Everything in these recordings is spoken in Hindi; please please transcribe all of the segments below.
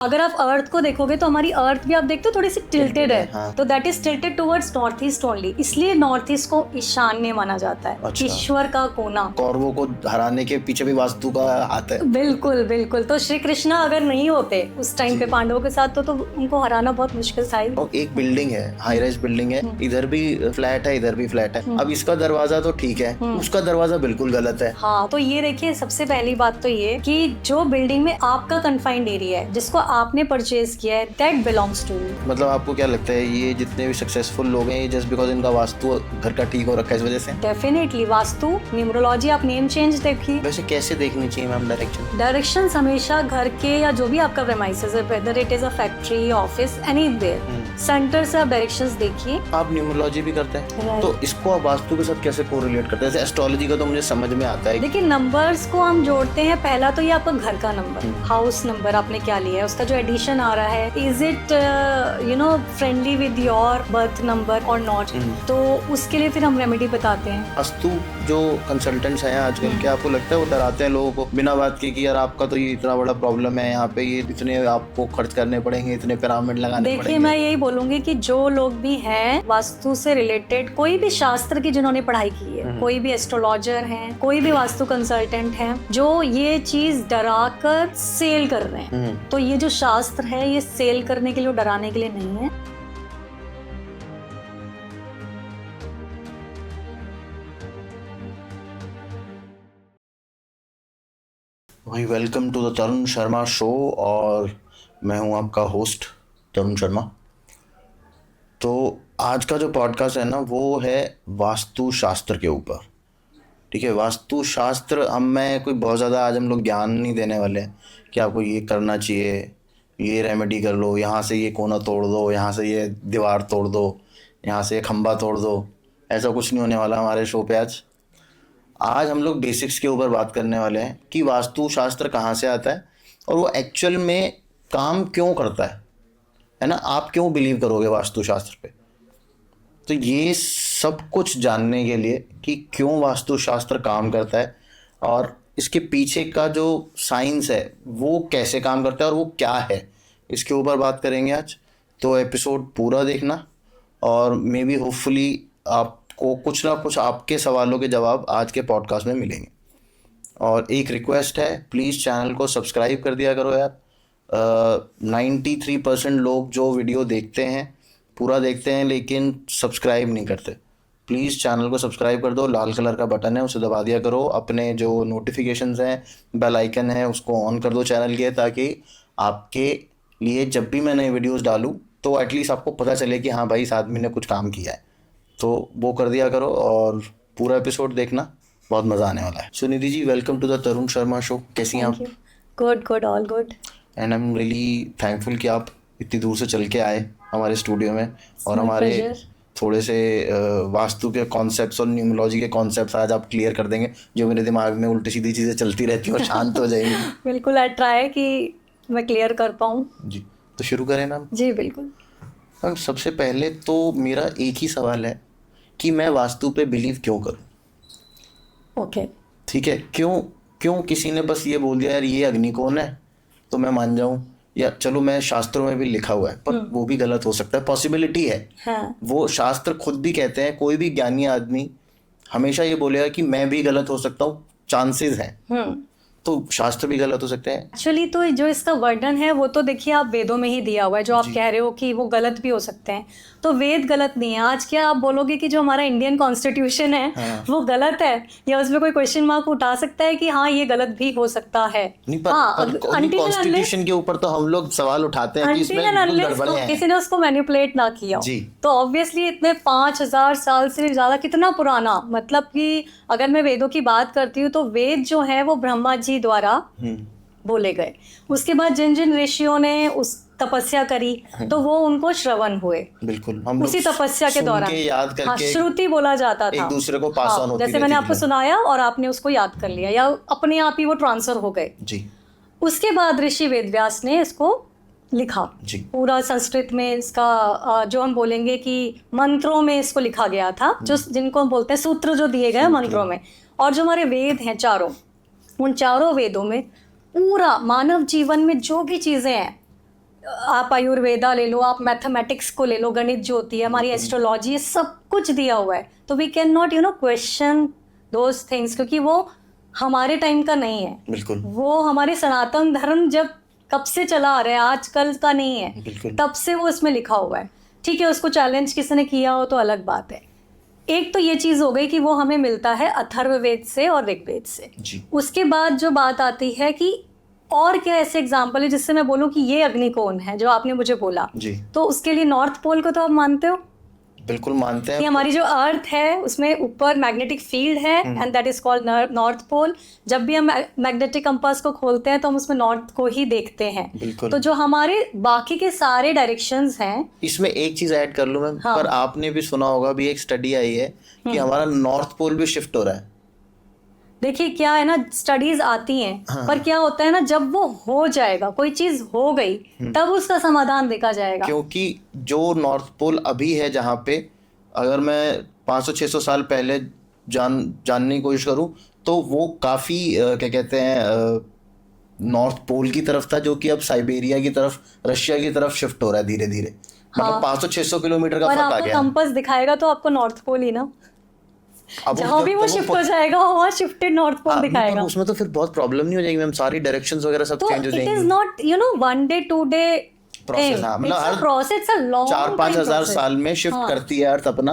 अगर आप अर्थ को देखोगे तो हमारी अर्थ भी आप देखते हो थोड़ी सी टिल्टेड है, हाँ। तो that is tilted towards north east only, इसलिए नॉर्थ ईस्ट को ईशान्य माना जाता है। अच्छा। ईश्वर का कोना। कौरवों को हराने के पीछे भी वास्तु का हाथ है। बिल्कुल बिल्कुल। तो श्री कृष्णा अगर नहीं होते उस टाइम पे पांडवों के साथ तो उनको हराना बहुत मुश्किल था ही। और एक बिल्डिंग है, हाई राइज बिल्डिंग है, इधर भी फ्लैट है इधर भी फ्लैट है। अब इसका दरवाजा तो ठीक है, उसका दरवाजा बिल्कुल गलत है। हाँ, तो ये देखिए सबसे पहली बात तो ये कि जो बिल्डिंग में आपका कन्फाइंड एरिया है जिसको आपने परचेज किया है, दैट बिलोंग्स टू यू। मतलब आपको क्या लगता है ये जितने भी सक्सेसफुल लोग हैं ये जस्ट बिकॉज इनका वास्तु घर का ठीक हो रखा है इस वजह से? डेफिनेटली वास्तु, न्यूमरोलॉजी, आप नेम चेंज देखिए। वैसे कैसे देखनी चाहिए मैम डायरेक्शंस हमेशा घर के या जो भी आपका प्रेमाइसेस है, whether it is a factory, office, anywhere, centre से आप डायरेक्शंस देखिए। आप न्यूमरोलॉजी भी करते हैं Right. तो इसको आप वास्तु के साथ कैसे कोरिलेट करते हैं? जैसे एस्ट्रोलॉजी का तो मुझे समझ में आता है। देखिए नंबर्स को हम जोड़ते हैं। पहला तो ये आपका घर का नंबर, हाउस नंबर आपने क्या लिया है, उसका जो एडिशन आ रहा है, is it friendly with your birth number और नॉट, तो उसके लिए फिर हम रेमेडी बताते हैं। वास्तु जो कंसल्टेंट्स हैं आजकल, क्या आपको लगता है वो डराते हैं लोगों को बिना बात के कि यार आपका तो ये इतना बड़ा प्रॉब्लम है, यहाँ पे ये इतने आपको खर्च करने पड़ेंगे, इतने पिरामिड लगाने पड़ेंगे? देखिए मैं यही बोलूंगी कि जो लोग भी हैं वास्तु से रिलेटेड, कोई भी शास्त्र की जिन्होंने पढ़ाई की है, कोई भी एस्ट्रोलॉजर हैं, कोई भी वास्तु कंसल्टेंट हैं, जो ये चीज डरा कर सेल कर रहे हैं, तो ये जो शास्त्र है ये सेल करने के लिए, डराने के लिए नहीं है। भाई welcome to the Tarun Sharma show, और मैं हूं आपका होस्ट तरुण शर्मा। तो आज का जो पॉडकास्ट है ना वो है वास्तु शास्त्र के ऊपर। ठीक है, वास्तु शास्त्र मैं कोई बहुत ज़्यादा आज हम लोग ज्ञान नहीं देने वाले हैं कि आपको ये करना चाहिए, ये रेमेडी कर लो, यहाँ से ये कोना तोड़ दो, यहाँ से ये दीवार तोड़ दो, यहाँ से ये खंबा तोड़ दो। ऐसा कुछ नहीं होने वाला हमारे शो पे आज हम लोग बेसिक्स के ऊपर बात करने वाले हैं कि वास्तु शास्त्र कहाँ से आता है और वो एक्चुअल में काम क्यों करता है ना? आप क्यों बिलीव करोगे वास्तु शास्त्र पे? तो ये सब कुछ जानने के लिए कि क्यों वास्तु शास्त्र काम करता है और इसके पीछे का जो साइंस है वो कैसे काम करता है और वो क्या है, इसके ऊपर बात करेंगे आज। तो एपिसोड पूरा देखना और मे बी होपफुली आपको कुछ ना कुछ आपके सवालों के जवाब आज के पॉडकास्ट में मिलेंगे। और एक रिक्वेस्ट है, प्लीज़ चैनल को सब्सक्राइब कर दिया करो यार। 93% लोग जो वीडियो देखते हैं पूरा देखते हैं लेकिन सब्सक्राइब नहीं करते। प्लीज़ चैनल को सब्सक्राइब कर दो, लाल कलर का बटन है उसे दबा दिया करो। अपने जो नोटिफिकेशंस हैं, बेल आइकन है उसको ऑन कर दो चैनल के, ताकि आपके लिए जब भी मैं नई वीडियोस डालूं तो एटलीस्ट आपको पता चले कि हाँ भाई इस आदमी ने कुछ काम किया है। तो वो कर दिया करो और पूरा एपिसोड देखना, बहुत मज़ा आने वाला है। Sunidhi ji, welcome to the Tarun Sharma show. कैसी हैं आप? Good good, all good. And I am really thankful कि आप इतनी दूर से चल के आए हमारे स्टूडियो में और हमारे थोड़े से वास्तु के कॉन्सेप्ट्स और न्यूमरोलॉजी के कॉन्सेप्ट्स आज आप क्लियर कर देंगे जो मेरे दिमाग में उल्टी सीधी चीज़ें चलती रहती हैं और शांत हो जाएंगी। बिल्कुल, आई ट्राई कि मैं क्लियर कर पाऊँ। जी, तो शुरू करें ना? जी बिल्कुल। मैम सबसे पहले तो मेरा एक ही सवाल है कि मैं वास्तु पे बिलीव क्यों करूं? ओके। ठीक है, क्यों किसी ने बस ये बोल दिया यार ये अग्निकोण है तो मैं मान जाऊं, या चलो मैं शास्त्रों में भी लिखा हुआ है पर वो भी गलत हो सकता है, पॉसिबिलिटी है। हाँ। वो शास्त्र खुद भी कहते हैं, कोई भी ज्ञानी आदमी हमेशा ये बोलेगा कि मैं भी गलत हो सकता हूँ, चांसेस हैं, तो शास्त्र भी गलत हो सकते हैं। एक्चुअली तो जो इसका वर्णन है वो तो देखिए आप वेदों में ही दिया हुआ है। जो आप कह रहे हो कि वो गलत भी हो सकते हैं, तो वेद गलत नहीं है। आज क्या आप बोलोगे कि जो हमारा इंडियन कॉन्स्टिट्यूशन है वो गलत है, या उसमें कोई क्वेश्चन मार्क उठा सकता है कि हाँ ये गलत भी हो सकता है? नहीं, पर कॉन्स्टिट्यूशन के ऊपर तो हम लोग सवाल उठाते हैं कि इसमें गड़बड़ें हैं। किसी ने उसको मैनिपुलेट ना किया हो, तो ऑब्वियसली इतने 5000 साल से ज्यादा, कितना पुराना, मतलब कि अगर मैं वेदों की बात करती हूँ तो वेद जो है वो ब्रह्मा जी द्वारा बोले गए। उसके बाद जिन जिन ऋषियों ने उस तपस्या करी तो वो उनको श्रवण हुए, बिल्कुल उसी तपस्या के दौरान याद करके, हाँ, श्रुति बोला जाता था, एक दूसरे को पास ऑन होती जैसे मैंने आपको सुनाया और आपने उसको याद कर लिया या अपने आप ही वो ट्रांसफर हो गए जी। उसके बाद ऋषि वेदव्यास ने इसको लिखा जी। पूरा संस्कृत में इसका जो हम बोलेंगे कि मंत्रों में इसको लिखा गया था, जो जिनको हम बोलते हैं सूत्र जो दिए गए मंत्रों में। और जो हमारे वेद हैं चारों, उन चारों वेदों में पूरा मानव जीवन में जो भी चीज़ें हैं आप आयुर्वेदा ले लो, आप मैथमेटिक्स को ले लो, गणित जो होती है, हमारी एस्ट्रोलॉजी, सब कुछ दिया हुआ है। तो we can not question those things, क्योंकि वो हमारे टाइम का नहीं है। बिल्कुल। वो हमारे सनातन धर्म जब कब से चला आ रहा है, आजकल का नहीं है, तब से वो इसमें लिखा हुआ है। ठीक है, उसको चैलेंज किसी ने किया हो तो अलग बात है। एक तो ये चीज़ हो गई कि वो हमें मिलता है अथर्ववेद से और ऋग्वेद से जी। उसके बाद जो बात आती है कि और क्या ऐसे एग्जाम्पल है जिससे मैं बोलूँ कि ये अग्निकोण है, जो आपने मुझे बोला जी। तो उसके लिए नॉर्थ पोल को तो आप मानते हो? बिल्कुल मानते हैं कि हमारी जो अर्थ है उसमें ऊपर मैग्नेटिक फील्ड है and that is called north pole. जब भी हम मैग्नेटिक कंपास को खोलते हैं तो हम उसमें नॉर्थ को ही देखते हैं। तो जो हमारे बाकी के सारे डायरेक्शंस हैं, इसमें एक चीज ऐड कर लूं मैं। हाँ। पर आपने भी सुना होगा, भी एक स्टडी आई है कि हमारा नॉर्थ पोल भी शिफ्ट हो रहा है। देखिए क्या है ना, स्टडीज आती हैं। हाँ। पर क्या होता है ना, जब वो हो जाएगा, कोई चीज हो गई, तब उसका समाधान देखा जाएगा। क्योंकि जो नॉर्थ पोल अभी है, जहाँ पे अगर मैं 500-600 साल पहले जानने की कोशिश करूं तो वो काफ़ी क्या कहते हैं नॉर्थ पोल की तरफ था, जो कि अब साइबेरिया की तरफ, रशिया की तरफ शिफ्ट हो रहा है धीरे धीरे। मतलब 500-600 किलोमीटर का फर्क आ गया। कंपास दिखाएगा तो आपको नॉर्थ पोल ही ना, जहाँ भी वो शिफ्ट हो जाएगा वहाँ शिफ्टेड नॉर्थ पोल दिखाएगा। उसमें तो फिर बहुत प्रॉब्लम नहीं हो जाएगी मैम, सारी डायरेक्शंस वगैरह सब चेंज हो जाएंगी। It is not 1 day 2 day process. हाँ, मतलब हर प्रोसेस 4-5 हजार साल में शिफ्ट करती है अर्थ अपना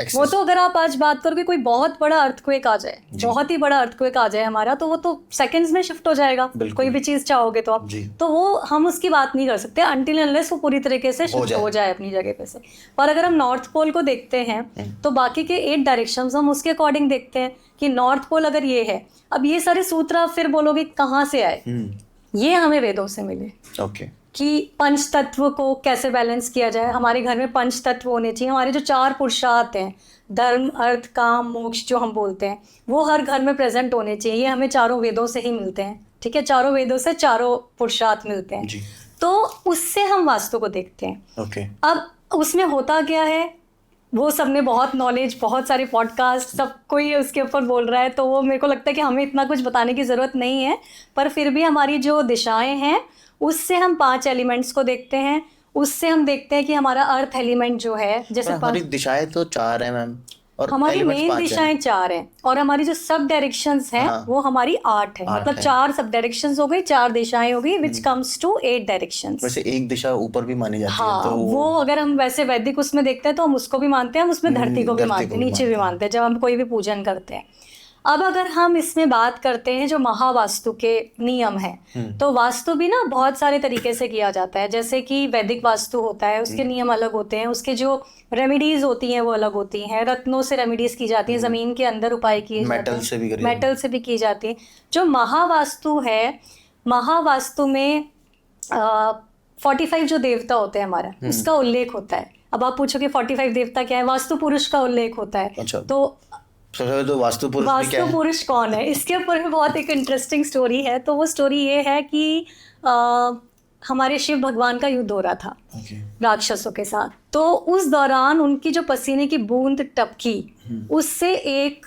एक्सिस। वो तो अगर आप आज बात करोगे कोई बहुत बड़ा अर्थक्वेक आ जाए, बहुत ही बड़ा अर्थक्वेक आ जाए हमारा, तो वो तो सेकंड्स में शिफ्ट हो जाएगा। कोई भी चीज चाहोगे तो आप, तो वो हम उसकी बात नहीं कर सकते अनटिल अनलेस वो पूरी तरीके से शिफ्ट हो जाए अपनी जगह पे से। पर अगर हम नॉर्थ पोल को देखते हैं तो बाकी के 8 डायरेक्शंस हम उसके अकॉर्डिंग देखते हैं कि नॉर्थ पोल अगर ये है, अब ये सारे सूत्र आप फिर बोलोगे कहाँ से आए, ये हमें वेदों से मिले। ओके। कि पंच तत्व को कैसे बैलेंस किया जाए। हमारे घर में पंच तत्व होने चाहिए। हमारे जो 4 पुरुषार्थ हैं, धर्म अर्थ काम मोक्ष जो हम बोलते हैं, वो हर घर में प्रेजेंट होने चाहिए। ये हमें चारों वेदों से ही मिलते हैं। ठीक है, चारों वेदों से चारों पुरुषार्थ मिलते हैं जी। तो उससे हम वास्तु को देखते हैं। ओके। अब उसमें होता क्या है, वो सबने बहुत नॉलेज, बहुत सारे पॉडकास्ट, सब कोई उसके ऊपर बोल रहा है, तो वो मेरे को लगता है कि हमें इतना कुछ बताने की ज़रूरत नहीं है। पर फिर भी हमारी जो दिशाएं हैं उससे हम 5 एलिमेंट्स को देखते हैं। उससे हम देखते हैं कि हमारा अर्थ एलिमेंट जो है, जैसे हमारी दिशाएं तो 4 है मैम, और हमारी मेन दिशाएं 4 हैं, और हमारी जो सब डायरेक्शंस हैं वो हमारी 8 है। मतलब 4 सब डायरेक्शंस हो गई, 4 दिशाएं हो गई, विच कम्स टू 8 डायरेक्शंस। वैसे एक दिशा ऊपर भी मानी जाती है तो वो अगर हम वैसे वैदिक उसमें देखते हैं तो हम उसको भी मानते हैं, हम उसमें धरती को भी मानते हैं, नीचे भी मानते हैं जब हम कोई भी पूजन करते हैं। अब अगर हम इसमें बात करते हैं जो महावास्तु के नियम हैं, तो वास्तु भी ना बहुत सारे तरीके से किया जाता है। जैसे कि वैदिक वास्तु होता है, उसके नियम अलग होते हैं, उसके जो रेमेडीज होती हैं वो अलग होती हैं। रत्नों से रेमेडीज की जाती हैं, जमीन के अंदर उपाय किए जाते हैं, मेटल से भी की जाती है। जो महावास्तु है, महावास्तु में 45 जो देवता होते हैं हमारा, उसका उल्लेख होता है। अब आप पूछोगे 45 देवता क्या है, वास्तु पुरुष का उल्लेख होता है। अच्छा। तो वास्तु पुरुष कौन है, इसके ऊपर भी बहुत एक इंटरेस्टिंग स्टोरी है। तो वो स्टोरी ये है कि हमारे शिव भगवान का युद्ध हो रहा था राक्षसों के साथ। तो उस दौरान उनकी जो पसीने की बूंद टपकी, उससे एक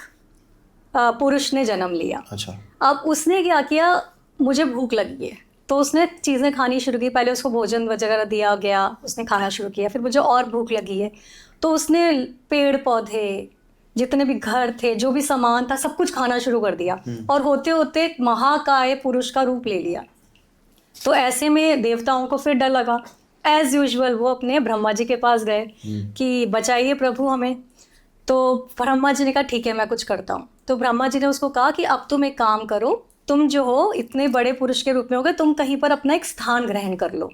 पुरुष ने जन्म लिया। अच्छा। अब उसने क्या किया, मुझे भूख लगी है, तो उसने चीज़ें खानी शुरू की। पहले उसको भोजन वगैरह दिया गया, उसने खाना शुरू किया। फिर मुझे और भूख लगी है, तो उसने पेड़ पौधे, जितने भी घर थे, जो भी सामान था, सब कुछ खाना शुरू कर दिया। और होते होते महाकाय पुरुष का रूप ले लिया। तो ऐसे में देवताओं को फिर डर लगा। एज यूजुअल वो अपने ब्रह्मा जी के पास गए कि बचाइए प्रभु हमें। तो ब्रह्मा जी ने कहा ठीक है मैं कुछ करता हूँ। तो ब्रह्मा जी ने उसको कहा कि अब तुम एक काम करो, तुम जो हो इतने बड़े पुरुष के रूप में हो गए, तुम कहीं पर अपना एक स्थान ग्रहण कर लो,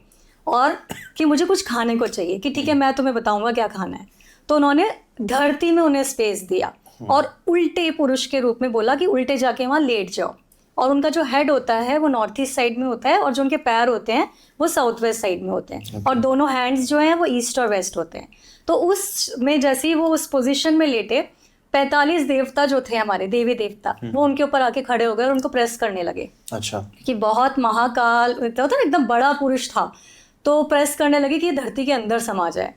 और कि मुझे कुछ खाने को चाहिए, कि ठीक है मैं तुम्हें बताऊंगा क्या खाना है। तो उन्होंने धरती में उन्हें स्पेस दिया और उल्टे पुरुष के रूप में बोला कि उल्टे जाके वहाँ लेट जाओ। और उनका जो हेड होता है वो नॉर्थ ईस्ट साइड में होता है, और जो उनके पैर होते हैं वो साउथ वेस्ट साइड में होते हैं, और दोनों हैंड्स जो हैं वो ईस्ट और वेस्ट होते हैं। तो उसमें जैसे ही वो उस पोजीशन में लेटे, 45 देवता जो थे हमारे देवी देवता, वो उनके ऊपर आके खड़े हो गए और उनको प्रेस करने लगे। अच्छा। कि बहुत महाकाल होता ना, एकदम बड़ा पुरुष था, तो प्रेस करने लगे कि धरती के अंदर समा जाए।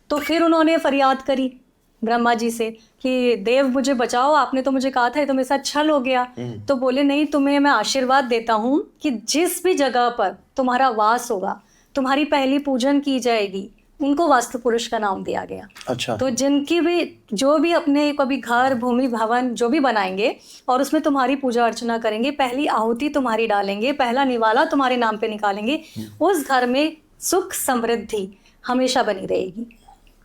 तो फिर उन्होंने फरियाद करी ब्रह्मा जी से कि देव मुझे बचाओ, आपने तो मुझे कहा था, ये तो मेरे साथ छल हो गया। तो बोले नहीं, तुम्हें मैं आशीर्वाद देता हूँ कि जिस भी जगह पर तुम्हारा वास होगा तुम्हारी पहली पूजन की जाएगी, उनको वास्तु पुरुष का नाम दिया गया। अच्छा। तो जिनकी भी जो भी अपने कभी घर, भूमि, भवन जो भी बनाएंगे और उसमें तुम्हारी पूजा अर्चना करेंगे, पहली आहुति तुम्हारी डालेंगे, पहला निवाला तुम्हारे नाम पे निकालेंगे, उस घर में सुख समृद्धि हमेशा बनी रहेगी,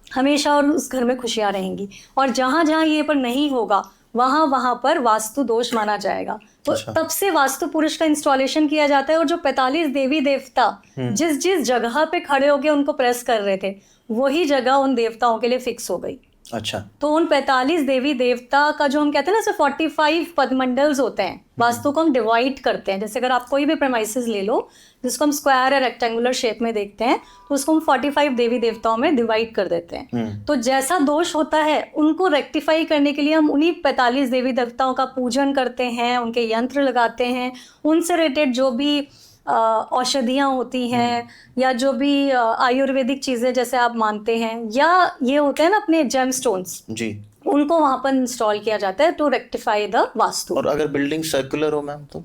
हमेशा, और उस घर में खुशियां रहेंगी। और जहाँ जहाँ ये पर नहीं होगा वहाँ पर वास्तु दोष माना जाएगा। तो अच्छा। तब से वास्तु पुरुष का इंस्टॉलेशन किया जाता है। और जो 45 देवी देवता जिस जिस जगह पे खड़े होके उनको प्रेस कर रहे थे, वही जगह उन देवताओं के लिए फिक्स हो गई। अच्छा। तो उन 45 देवी देवता का जो हम कहते हैं ना, जैसे 45 पदमंडल्स होते हैं, वास्तु को हम डिवाइड करते हैं। जैसे अगर आप कोई भी प्रेमाइसेस ले लो जिसको हम स्क्वायर या रेक्टेंगुलर शेप में देखते हैं, तो उसको हम 45 देवी देवताओं में डिवाइड कर देते हैं। तो जैसा दोष होता है उनको रेक्टिफाई करने के लिए हम उन्हीं 45 देवी देवताओं का पूजन करते हैं, उनके यंत्र लगाते हैं, उनसे रिलेटेड जो भी औषधियाँ होती हैं या जो भी आयुर्वेदिक चीज़ें जैसे आप मानते हैं, या ये होते हैं ना अपने जेम स्टोन्स जी, उनको वहाँ पर इंस्टॉल किया जाता है टू रेक्टिफाई द वास्तु। और अगर बिल्डिंग सर्कुलर हो मैम तो?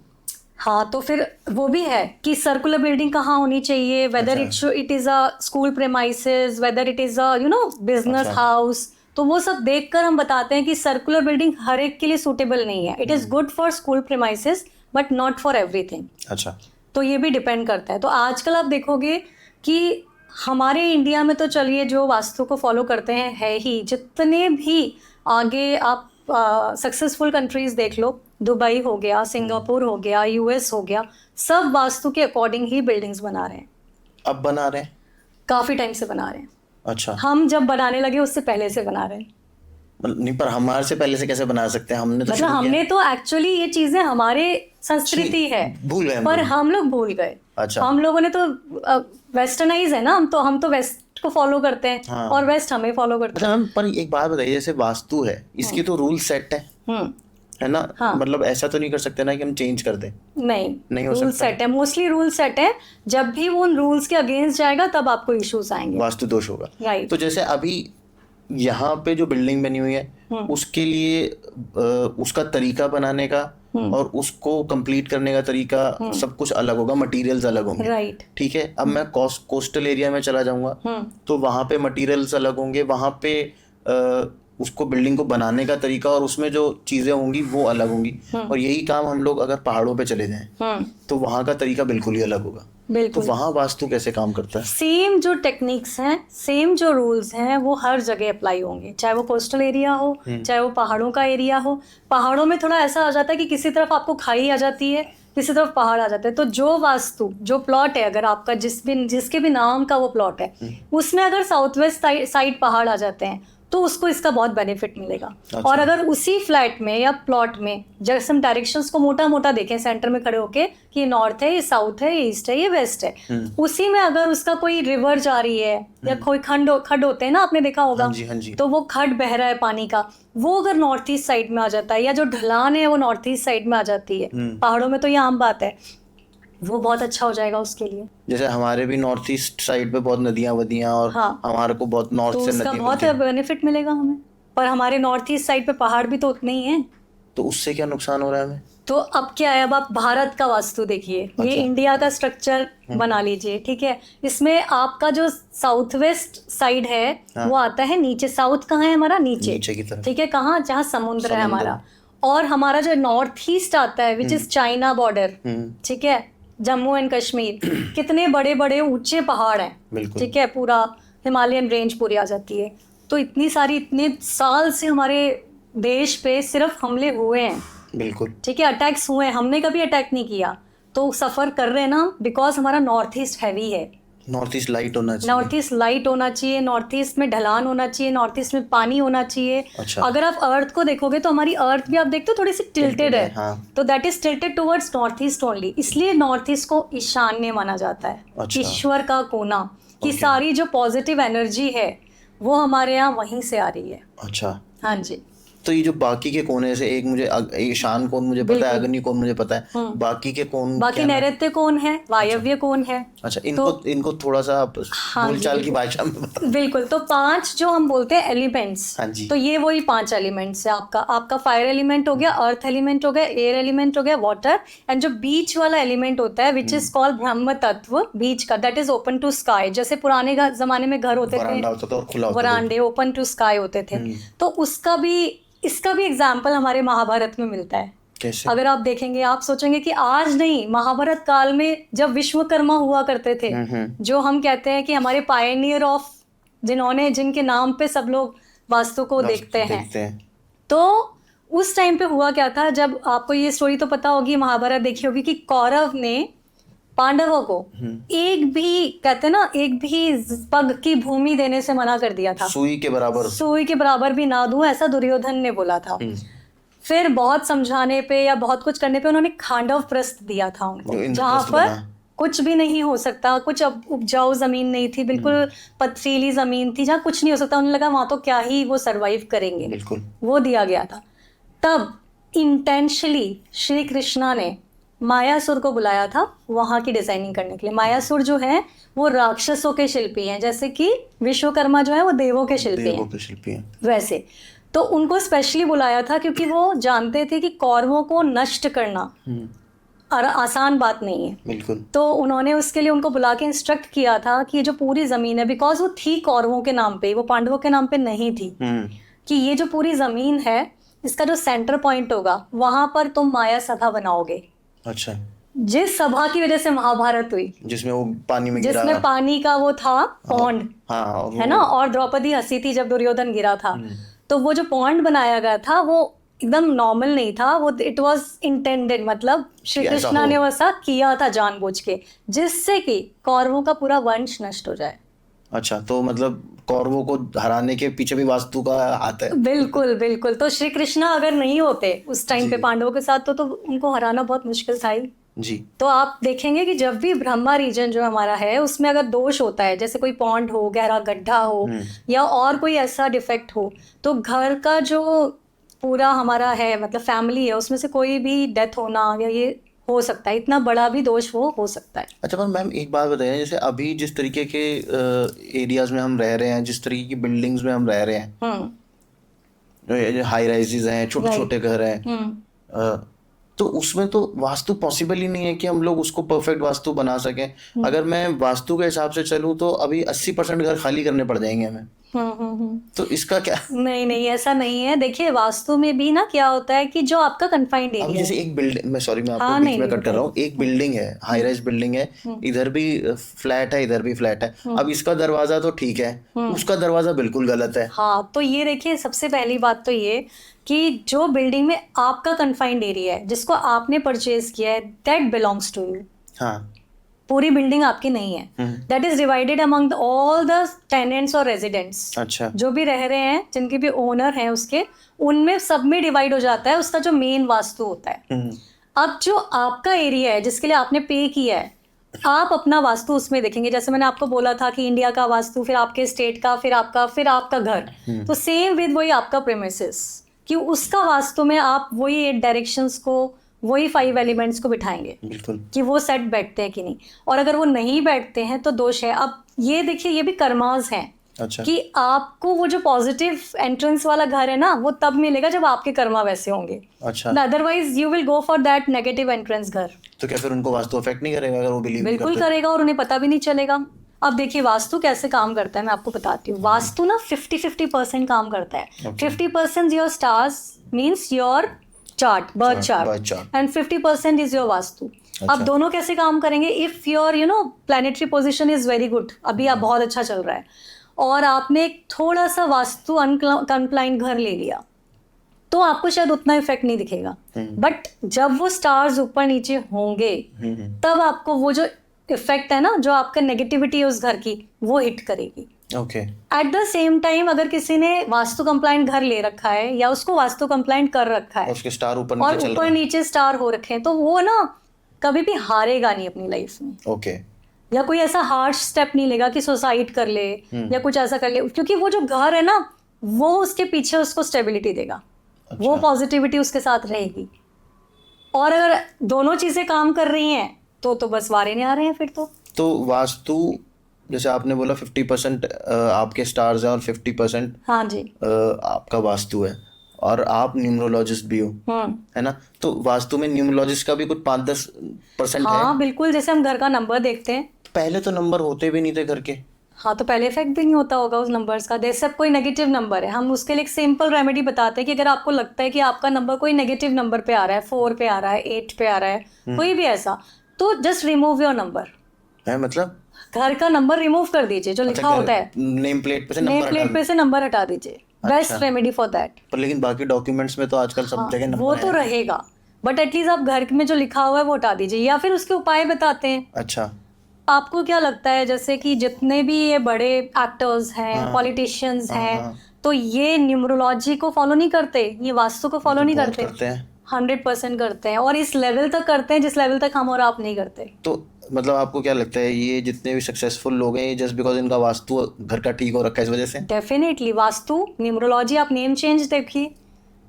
हाँ, तो फिर वो भी है कि सर्कुलर बिल्डिंग कहाँ होनी चाहिए, whether it is a school premises, whether it is a business house. तो वो सब देखकर हम बताते हैं कि सर्कुलर बिल्डिंग हर एक के लिए सूटेबल नहीं है। It is good for school premises but not for everything. अच्छा। तो ये भी डिपेंड करता है। तो आजकल आप देखोगे कि हमारे इंडिया में तो चलिए जो वास्तु को फॉलो करते हैं है ही, जितने भी आगे आप सक्सेसफुल कंट्रीज देख लो, दुबई हो गया, सिंगापुर हो गया, यूएस हो गया, सब वास्तु के अकॉर्डिंग ही बिल्डिंग्स बना रहे हैं। अब बना रहे हैं? काफ़ी टाइम से बना रहे हैं। अच्छा। हम जब बनाने लगे उससे पहले से बना रहे हैं। नहीं, पर हमारे से पहले से कैसे बना सकते हैं? हमने तो मतलब हमने तो एक्चुअली ये चीज़ें हमारे संस्कृति है, भूल गए, पर हम लोग भूल गए। अच्छा। हम लोगों ने तो वेस्टर्नाइज है ना, हम तो वेस्ट को फॉलो करते हैं। हाँ। और वेस्ट हमें फॉलो करते हैं। अच्छा मैम, पर एक बात बताइए, जैसे वास्तु है इसकी तो रूल सेट है ना? हाँ। मतलब ऐसा तो नहीं कर सकते ना कि हम चेंज कर दें? नहीं हो रूल सेट है, मोस्टली रूल सेट है। जब भी वो उन रूल्स के अगेंस्ट जाएगा तब आपको इश्यूज आएंगे, वास्तु दोष होगा। राइट। तो जैसे अभी यहाँ पे जो बिल्डिंग बनी हुई है उसके लिए उसका तरीका बनाने का और उसको कंप्लीट करने का तरीका सब कुछ अलग होगा, मटेरियल्स अलग होंगे। राइट। ठीक है। अब मैं कोस्टल एरिया में चला जाऊंगा तो वहाँ पे मटेरियल्स अलग होंगे, वहाँ पे उसको बिल्डिंग को बनाने का तरीका और उसमें जो चीजें होंगी वो अलग होंगी। और यही काम हम लोग अगर पहाड़ों पे चले जाएं तो वहाँ का तरीका बिल्कुल ही अलग होगा। बिल्कुल। तो वहाँ वास्तु कैसे काम करता है? सेम जो टेक्निक्स हैं, सेम जो रूल्स हैं, वो हर जगह अप्लाई होंगे, चाहे वो कोस्टल एरिया हो, चाहे वो पहाड़ों का एरिया हो। पहाड़ों में थोड़ा ऐसा आ जाता है कि किसी तरफ आपको खाई आ जाती है, किसी तरफ पहाड़ आ जाता है। तो जो वास्तु, जो प्लॉट है, अगर आपका जिसके भी नाम का वो प्लॉट है, उसमें अगर साउथ वेस्ट साइड पहाड़ आ जाते हैं तो उसको इसका बहुत बेनिफिट मिलेगा। अच्छा। और अगर उसी फ्लैट में या प्लॉट में जैसे हम डायरेक्शंस को मोटा मोटा देखें सेंटर में खड़े होके कि नॉर्थ है, ये साउथ है, ये ईस्ट है, ये वेस्ट है, उसी में अगर उसका कोई रिवर जा रही है या कोई खड होते हैं ना, आपने देखा होगा। हाँ जी, हाँ जी। तो वो खड बह रहा है पानी का, वो अगर नॉर्थ ईस्ट साइड में आ जाता है, या जो ढलान है वो नॉर्थ ईस्ट साइड में आ जाती है, पहाड़ों में तो ये आम बात है, वो बहुत अच्छा हो जाएगा उसके लिए। जैसे हमारे भी नॉर्थ ईस्ट साइड पे बहुत नदियां वदियां और हाँ। हमारे को बहुत नॉर्थ से नदियां, बहुत बेनिफिट मिलेगा हमें। पर हमारे नॉर्थ ईस्ट साइड पे पहाड़ भी तो उतने ही हैं, तो उससे क्या नुकसान हो रहा है हमें? तो अब क्या है, अब आप भारत का वास्तु देखिए। अच्छा। ये इंडिया का स्ट्रक्चर बना लीजिए, ठीक है। इसमें आपका जो साउथ वेस्ट साइड है, हाँ। वो आता है नीचे। साउथ कहाँ है हमारा? नीचे की तरफ, ठीक है। कहाँ? जहाँ समुद्र है हमारा। और हमारा जो नॉर्थ ईस्ट आता है विच इज चाइना बॉर्डर, ठीक है, जम्मू एंड कश्मीर, कितने बड़े बड़े ऊंचे पहाड़ हैं, ठीक है, पूरा हिमालयन रेंज पूरी आ जाती है। तो इतने साल से हमारे देश पे सिर्फ हमले हुए हैं, बिल्कुल, ठीक है, अटैक्स हुए हैं, हमने कभी अटैक नहीं किया। तो सफ़र कर रहे हैं ना, बिकॉज हमारा नॉर्थ ईस्ट हैवी है। नॉर्थ ईस्ट लाइट होना चाहिए, नॉर्थ ईस्ट लाइट होना चाहिए, नॉर्थ ईस्ट में ढलान होना चाहिए, नॉर्थ ईस्ट में पानी होना चाहिए। अच्छा। अगर आप अर्थ को देखोगे तो हमारी अर्थ भी आप देखते हो थोड़ी सी टिल्टेड है, हाँ। तो that is tilted towards north east only, इसलिए नॉर्थ ईस्ट को ईशान्य माना जाता है। अच्छा। ईश्वर का कोना, कि सारी जो पॉजिटिव एनर्जी है वो हमारे यहाँ वहीं से आ रही है। अच्छा, हाँ जी। तो ये जो बाकी के कोण है, जैसे एक मुझे ईशान कोण मुझे पता है, अग्नि कोण मुझे पता है, बाकी के कोण बाकी नैऋत्य कोण है, वायव्य कोण है। अच्छा, इनको थोड़ा सा बोलचाल की भाषा में बताओ। बिल्कुल, तो 5 जो हम बोलते हैं एलिमेंट्स, हाँ जी। तो ये वही 5 एलिमेंट्स है। आपका फायर एलिमेंट हो गया, अर्थ एलिमेंट हो गया, एयर एलिमेंट हो गया, वाटर, एंड जो बीच वाला एलिमेंट होता है विच इज कॉल्ड ब्रह्म तत्व, बीच का, that is open to sky. जैसे पुराने जमाने में घर होते थे, वरांडे ओपन टू स्काई होते थे, तो इसका भी एग्जाम्पल हमारे महाभारत में मिलता है। कैसे? अगर आप देखेंगे, आप सोचेंगे कि आज नहीं, महाभारत काल में जब विश्वकर्मा हुआ करते थे, जो हम कहते हैं कि हमारे पायनियर ऑफ, जिनके नाम पे सब लोग वास्तु को देखते हैं, तो उस टाइम पे हुआ क्या था, जब आपको ये स्टोरी तो पता होगी, महाभारत देखी होगी, कि कौरव ने पांडवों को एक भी, कहते ना, एक भी पग की भूमि देने से मना कर दिया था। सुई के बराबर भी ना दूं, ऐसा दुर्योधन ने बोला था। फिर बहुत समझाने पे या बहुत कुछ करने पे उन्होंने खांडव प्रस्थ दिया था उनको, जहाँ पर कुछ भी नहीं हो सकता, कुछ उपजाऊ जमीन नहीं थी, बिल्कुल पथरीली जमीन थी जहाँ कुछ नहीं हो सकता। उन्हें लगा वहां तो क्या ही वो सरवाइव करेंगे, बिल्कुल वो दिया गया था। तब इंटेंशनली श्री कृष्णा ने मायासुर को बुलाया था वहां की डिजाइनिंग करने के लिए। मायासुर जो है वो राक्षसों के शिल्पी हैं, जैसे कि विश्वकर्मा जो है वो देवों के शिल्पी हैं। वैसे तो उनको स्पेशली बुलाया था क्योंकि वो जानते थे कि कौरवों को नष्ट करना और आसान बात नहीं है, बिल्कुल। तो उन्होंने उसके लिए उनको बुला के इंस्ट्रक्ट किया था कि ये जो पूरी जमीन है, बिकॉज वो थी कौरवों के नाम पे, वो पांडवों के नाम पे नहीं थी, कि ये जो पूरी जमीन है, इसका जो सेंटर पॉइंट होगा, वहां पर तुम माया सभा बनाओगे। अच्छा। जिस सभा की वजह से महाभारत हुई, जिसमें वो पानी में गिरा, जिसमें पानी का वो था पॉन्ड, है ना, और द्रौपदी हंसी थी जब दुर्योधन गिरा था, तो वो जो पॉन्ड बनाया गया था वो एकदम नॉर्मल नहीं था, वो इट वाज इंटेंडेड, मतलब श्री कृष्णा ने वैसा किया था जानबूझ के, जिससे कि कौरवों का पूरा वंश नष्ट हो जाए। अच्छा, तो मतलब कौरवों को हराने के पीछे भी वास्तु का हाथ है। बिल्कुल बिल्कुल। तो श्री कृष्णा अगर नहीं होते उस टाइम पे पांडवों के साथ, तो उनको हराना बहुत मुश्किल था ही जी। तो आप देखेंगे कि जब भी ब्रह्मा रीजन जो हमारा है, उसमें अगर दोष होता है, जैसे कोई पॉन्ड हो, गहरा गड्ढा हो, या और कोई ऐसा डिफेक्ट हो, तो घर का जो पूरा हमारा है, मतलब फैमिली है, उसमें से कोई भी डेथ होना या ये हो सकता है, इतना बड़ा भी दोष वो हो सकता है। अच्छा, पर मैम एक बात बताइए, जैसे अभी जिस तरीके के एरियाज में हम रह रहे हैं, जिस तरीके की बिल्डिंग्स में हम रह रहे हैं, हाई राइजेस हैं, छोटे छोटे घर हैं, तो उसमें तो वास्तु पॉसिबल ही नहीं है कि हम लोग उसको परफेक्ट वास्तु बना सकें। अगर मैं वास्तु के हिसाब से चलूँ तो अभी 80% घर खाली करने पड़ जाएंगे हमें। तो इसका क्या? नहीं, ऐसा नहीं है। देखिए, वास्तु में भी ना क्या होता है कि जो आपका कन्फाइंड एरिया है, जैसे एक बिल्डिंग, मैं आपको बीच में कट कर रहा हूँ, एक बिल्डिंग है, हाई राइज बिल्डिंग है, इधर भी फ्लैट है, इधर भी फ्लैट है। अब इसका दरवाजा तो ठीक है, उसका दरवाजा बिल्कुल गलत है। हाँ, तो ये देखिए, सबसे पहली बात तो ये कि जो बिल्डिंग में आपका कन्फाइंड एरिया है, जिसको आपने परचेज किया है, दैट बिलोंग्स टू यू। हाँ, पूरी बिल्डिंग आपकी नहीं है, that is divided among all the tenants और रेजिडेंट्स। अच्छा, जो भी रह रहे हैं, जिनके भी ओनर हैं उसके, उनमें सब में डिवाइड हो जाता है उसका जो मेन वास्तु होता है। अब जो आपका एरिया है, जिसके लिए आपने पे किया है, आप अपना वास्तु उसमें देखेंगे। जैसे मैंने आपको बोला था कि इंडिया का वास्तु, फिर आपके स्टेट का, फिर आपका घर, तो सेम विद वही आपका प्रेमिसेस, कि उसका वास्तु में आप वही 8 डायरेक्शंस को, वही 5 एलिमेंट्स को बिठाएंगे, बिल्कुल, कि वो सेट बैठते हैं कि नहीं, और अगर वो नहीं बैठते हैं तो दोष है। अब ये देखिए, ये भी कर्मास हैं। अच्छा। कि आपको वो जो पॉजिटिव एंट्रेंस वाला घर है ना, वो तब मिलेगा जब आपके कर्मा वैसे होंगे। अच्छा। Otherwise you will go for that negative entrance घर। तो क्या फिर उनको वास्तु अफेक्ट नहीं करेगा अगर वो बिलीव नहीं करते? बिल्कुल करेगा, और उन्हें पता भी नहीं चलेगा। अब देखिए, वास्तु कैसे काम करता है, मैं आपको बताती हूँ। वास्तु ना 50-50% काम करता है। 50% your stars means your chart, birth chart, and 50% is your vastu. अब दोनों कैसे काम करेंगे? If your planetary position is very good, अभी आप बहुत अच्छा चल रहा है, और आपने एक थोड़ा सा वास्तु अनकंप्लाइंट घर ले लिया, तो आपको शायद उतना इफेक्ट नहीं दिखेगा। बट जब वो स्टार्स ऊपर नीचे होंगे, तब आपको वो जो इफेक्ट है ना, जो आपका नेगेटिविटी है उस घर की, वो हिट करेगी। Okay. At the same time, अगर किसी ने वास्तु कंप्लाइंट घर ले रखा है, या उसको वास्तु कंप्लाइंट कर रखा है, उसके स्टार ऊपर नीचे स्टार हो रखे हैं, तो वो ना कभी भी हारेगा नहीं अपनी लाइफ में। ओके। या कोई ऐसा हार्श स्टेप नहीं लेगा कि सुसाइड कर ले या कुछ ऐसा कर ले, क्योंकि वो जो घर है ना, वो उसके पीछे उसको स्टेबिलिटी देगा। वो पॉजिटिविटी उसके साथ रहेगी। और अगर दोनों चीजें काम कर रही हैं तो बस वारे नहीं आ रहे हैं फिर तो वास्तु जैसे आपने बोला 50% आपके स्टार्स हैं और 50% हाँ जी आपका वास्तु है, और आप न्यूमरोलॉजिस्ट भी हो, है ना? तो वास्तु में न्यूमरोलॉजिस्ट का भी कुछ 5-10% है? हाँ बिल्कुल, जैसे हम घर का नंबर देखते हैं, पहले तो नंबर होते भी नहीं थे घर के। हाँ तो पहले इफेक्ट भी नहीं होता होगा उस नंबर्स का। जैसे कोई नेगेटिव नंबर है, हम उसके लिए एक सिंपल रेमेडी बताते हैं कि अगर आपको लगता है कि आपका नंबर कोई नेगेटिव नंबर पे आ रहा है, 4 पे आ रहा है, 8 पे आ रहा है, कोई भी ऐसा, तो जस्ट रिमूव योर नंबर। है मतलब घर का नंबर रिमूव कर दीजिए जो लिखा होता है, नेम प्लेट पे से नेम प्लेट पे से नंबर हटा दीजिए। Best remedy for that. पर लेकिन बाकी डॉक्यूमेंट्स में तो आजकल सब जगह नंबर वो तो रहेगा, बट एटलीस्ट आप घर में जो लिखा हुआ है वो हटा दीजिए, या फिर उसके उपाय बताते हैं। अच्छा, आपको क्या लगता है जैसे कि जितने भी ये बड़े एक्टर्स हैं, पॉलिटिशियंस हैं, तो ये न्यूमरोलॉजी को फॉलो नहीं करते, ये वास्तु को फॉलो नहीं करते? 100% करते हैं, और इस लेवल तक करते हैं जिस लेवल तक हम और आप नहीं करते। तो मतलब आपको क्या लगता है ये जितने भी सक्सेसफुल लोग हैं जस्ट बिकॉज इनका वास्तु घर का ठीक हो रखा है इस वजह से? डेफिनेटली वास्तु, न्यूमरोलॉजी, आप नेम चेंज देखिए,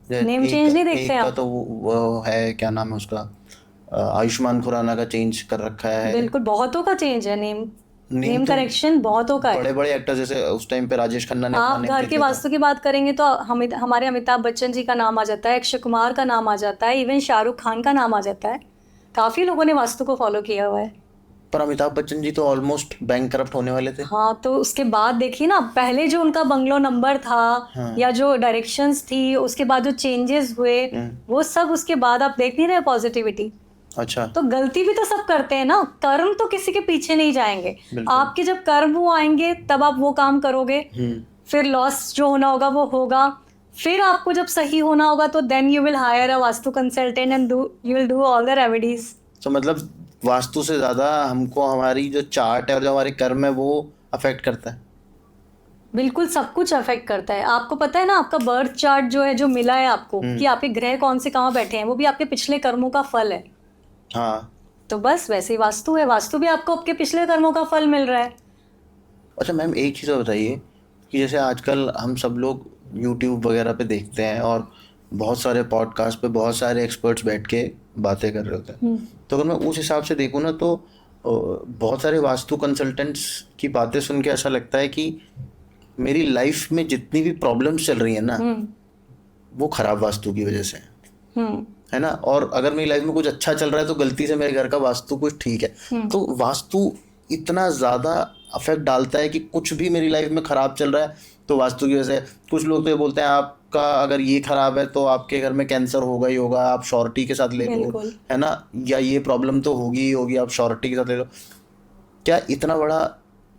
नेम चेंज नहीं देखते आप? तो वो है, क्या नाम है उसका, आयुष्मान खुराना का चेंज कर रखा है। बिल्कुल, बहुतों का चेंज है नेम करेक्शन, बहुतों का है। बड़े बड़े एक्टर्स जैसे उस टाइम पे राजेश खन्ना ने आप घर के वास्तु की बात करेंगे तो हमारे अमिताभ बच्चन जी का नाम आ जाता है, अक्षय कुमार का नाम आ जाता है, इवन शाहरुख खान का नाम आ जाता है। काफी लोगों ने वास्तु को फॉलो किया हुआ है। पर अमिताभ बच्चन जी तो ऑलमोस्ट बैंकरप्ट होने वाले थे। हाँ, तो उसके बाद देखिए ना, पहले जो उनका बंगलो नंबर था, या जो डायरेक्शंस थी, उसके बाद जो चेंजेस हुए, वो सब उसके बाद आप देख नहीं रहे पॉजिटिविटी। अच्छा, तो गलती भी तो सब करते हैं ना, कर्म तो किसी के पीछे नहीं जाएंगे। आपके जब कर्म वो आएंगे तब आप वो काम करोगे, फिर लॉस जो होना होगा वो होगा, फिर आपको जब सही होना होगा तो then you will hire a vastu consultant and you will do all the remedies. तो मतलब वास्तु से ज्यादा हमको हमारी जो चार्ट है और जो हमारे कर्म है वो अफेक्ट करता है। बिल्कुल, सब कुछ अफेक्ट करता है। आपको पता है ना, आपका बर्थ चार्ट जो है, जो मिला है आपको, कि आपके ग्रह कौन से कहाँ बैठे हैं, वो भी आपके पिछले कर्मों का फल है। हाँ, तो बस वैसे ही वास्तु है, वास्तु भी आपको आपके पिछले कर्मों का फल मिल रहा है। अच्छा मैम, एक चीज़ और बताइए कि जैसे आजकल हम सब लोग यूट्यूब वगैरह पे देखते हैं और बहुत सारे पॉडकास्ट पे बहुत सारे एक्सपर्ट्स बैठ के बातें कर रहे होते हैं, तो अगर मैं उस हिसाब से देखूँ ना तो बहुत सारे वास्तु कंसल्टेंट्स की बातें सुन के ऐसा लगता है कि मेरी लाइफ में जितनी भी प्रॉब्लम्स चल रही है ना वो खराब वास्तु की वजह से है ना। और अगर मेरी लाइफ में कुछ अच्छा चल रहा है तो गलती से मेरे घर का वास्तु कुछ ठीक है। तो वास्तु इतना ज़्यादा अफेक्ट डालता है कि कुछ भी मेरी लाइफ में ख़राब चल रहा है तो वास्तु की वजह से। कुछ लोग तो ये बोलते हैं आपका अगर ये ख़राब है तो आपके घर में कैंसर होगा ही होगा, आप श्योरिटी के साथ ले लो, है ना, या ये प्रॉब्लम तो होगी ही होगी, आप श्योरिटी के साथ ले लो। क्या इतना बड़ा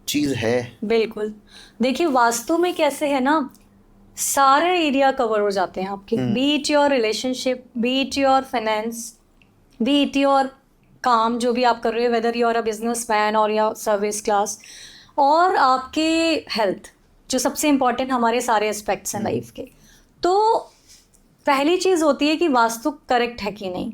चीज़ है? बिल्कुल, देखिए वास्तु में कैसे है ना, सारे एरिया कवर हो जाते हैं आपके, be it your relationship, be it your finance, be it your काम जो भी आप कर रहे हो, whether you are a businessman और या सर्विस क्लास, और आपके हेल्थ, जो सबसे इम्पोर्टेंट हमारे सारे एस्पेक्ट्स हैं लाइफ के। तो पहली चीज़ होती है कि वास्तु करेक्ट है कि नहीं,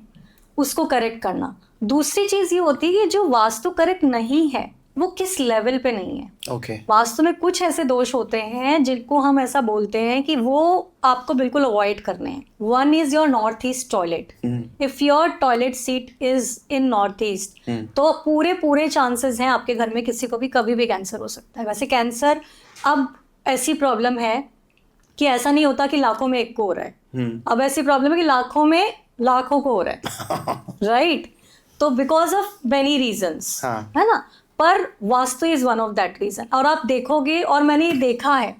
उसको करेक्ट करना। दूसरी चीज़ ये होती है कि जो वास्तु करेक्ट नहीं है वो किस लेवल पे नहीं है। Okay. वास्तु में कुछ ऐसे दोष होते हैं जिनको हम ऐसा बोलते हैं कि वो आपको बिल्कुल अवॉइड करने हैं। One is your north east toilet. If your toilet seat is in north east तो पूरे चांसेस हैं आपके घर में किसी को भी कभी भी कैंसर हो सकता है। वैसे कैंसर अब ऐसी प्रॉब्लम है कि ऐसा नहीं होता कि लाखों में एक को हो रहा है, अब ऐसी प्रॉब्लम है कि लाखों में लाखों को हो रहा है, राइट? तो बिकॉज ऑफ मेनी रीजंस, है ना, पर vastu is one of that reason. और आप देखोगे, और मैंने देखा है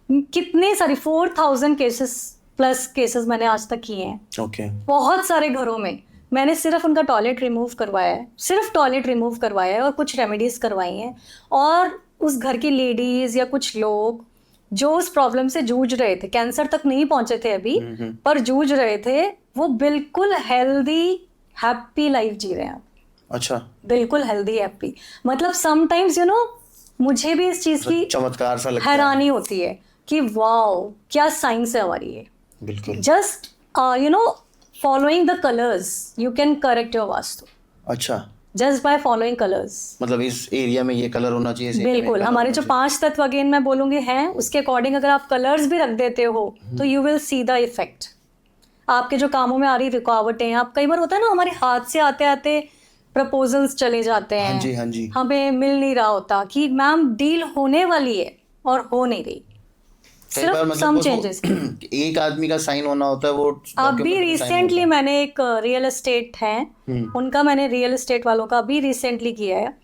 कितने सारे 4000 केसेस प्लस केसेस मैंने आज तक किए हैं। Okay. बहुत सारे घरों में मैंने सिर्फ उनका टॉयलेट रिमूव करवाया है, सिर्फ टॉयलेट रिमूव करवाया है और कुछ रेमेडीज करवाई हैं। और उस घर की लेडीज या कुछ लोग जो उस प्रॉब्लम से जूझ रहे थे, कैंसर तक नहीं पहुंचे थे अभी, पर जूझ रहे थे, वो बिल्कुल हेल्दी हैप्पी लाइफ जी रहे हैं। अच्छा, बिल्कुल हेल्दी हैप्पी। मतलब समटाइम्स यू नो, मुझे भी इस चीज की चमत्कार सा लगता हैरानी होती है कि वाओ क्या साइंस है हमारी ये। बिल्कुल, just you know following the colours you can correct your vastu. अच्छा, जस्ट बाय फॉलोइंग कलर्स, मतलब इस एरिया में ये कलर होना चाहिए। बिल्कुल, हमारे जो 5 तत्व अगेन मैं बोलूंगी हैं, उसके अकॉर्डिंग अगर आप कलर्स भी रख देते हो तो you will see the effect. आपके जो कामों में आ रही रुकावटें, आप कई बार होता है ना हमारे हाथ से आते आते प्रपोजल्स चले जाते हैं, हाँ जी, हाँ जी, हमें मिल नहीं रहा होता कि मैम डील होने वाली है और हो नहीं रही, कई बार सिर्फ मतलब सम वो चेंजेस। एक आदमी का साइन होना होता है, वो अभी document में sign रिसेंटली होता मैंने एक रियल एस्टेट है, उनका मैंने रियल एस्टेट वालों का भी रिसेंटली किया है,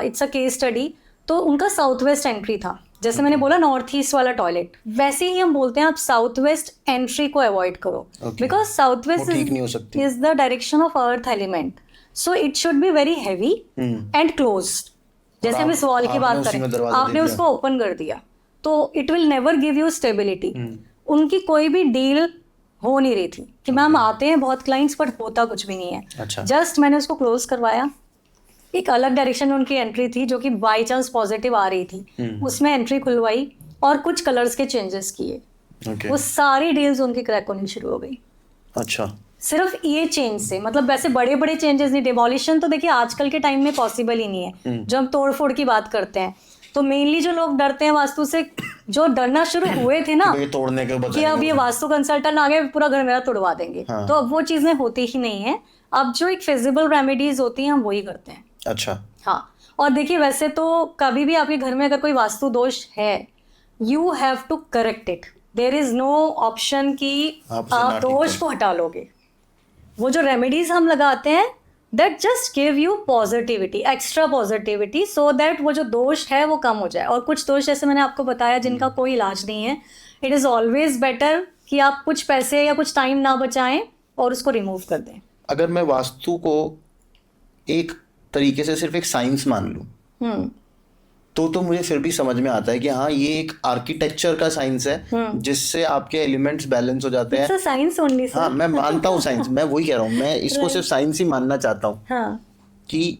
इट्स अ केस स्टडी। तो उनका साउथ वेस्ट एंट्री था, जैसे मैंने बोला नॉर्थ ईस्ट वाला टॉयलेट, वैसे ही हम बोलते हैं आप साउथ वेस्ट एंट्री को अवॉइड करो, बिकॉज साउथ वो वेस्ट ठीक नहीं हो सकती। Is the direction of earth element, so it should be very heavy and closed. जैसे हम इस वॉल की बात करें, आपने उसको ओपन कर दिया तो it will never give you stability. उनकी कोई भी डील हो नहीं रही थी कि मैम आते हैं बहुत क्लाइंट्स बट होता कुछ भी नहीं है। अच्छा, जस्ट मैंने उसको क्लोज करवाया, एक अलग डायरेक्शन में उनकी एंट्री थी जो कि बाई चांस पॉजिटिव आ रही थी, उसमें एंट्री खुलवाई और कुछ कलर्स के चेंजेस किए, वो सारी डील्स उनकी क्रैक होनी शुरू हो गई। अच्छा, सिर्फ ये चेंज से, मतलब वैसे बड़े बड़े चेंजेस नहीं, डिमोलिशन तो देखिए आजकल के टाइम में पॉसिबल ही नहीं है। जब हम तोड़ फोड़ की बात करते हैं तो मेनली जो लोग डरते हैं वास्तु से, जो डरना शुरू हुए थे ना तोड़ने के कि अब ये वास्तु कंसल्टेंट आ गए पूरा घर मेरा तोड़वा देंगे, हाँ। तो अब वो चीजें होती ही नहीं है। अब जो एक फिजिबल रेमेडीज होती हैं हम वही करते हैं। अच्छा, हाँ, और देखिए वैसे तो कभी भी आपके घर में अगर कोई वास्तु दोष है, you have to correct it, there is no option कि आप दोष को हटा लोगे। वो जो रेमेडीज हम लगाते हैं that just give you positivity, extra positivity, so that वो जो दोष है वो कम हो जाए। और कुछ दोष जैसे मैंने आपको बताया जिनका कोई इलाज नहीं है, इट इज़ ऑलवेज बेटर कि आप कुछ पैसे या कुछ टाइम ना बचाएं और उसको रिमूव कर दें। अगर मैं वास्तु को एक तरीके से सिर्फ एक साइंस मान लूं तो मुझे फिर भी समझ में आता है कि हाँ ये एक आर्किटेक्चर का साइंस है जिससे आपके एलिमेंट्स बैलेंस हो जाते हैं। Science only sir. हाँ, मैं मानता हूँ साइंस, मैं वही कह रहा हूँ, मैं इसको सिर्फ साइंस ही मानना चाहता हूँ। हाँ। कि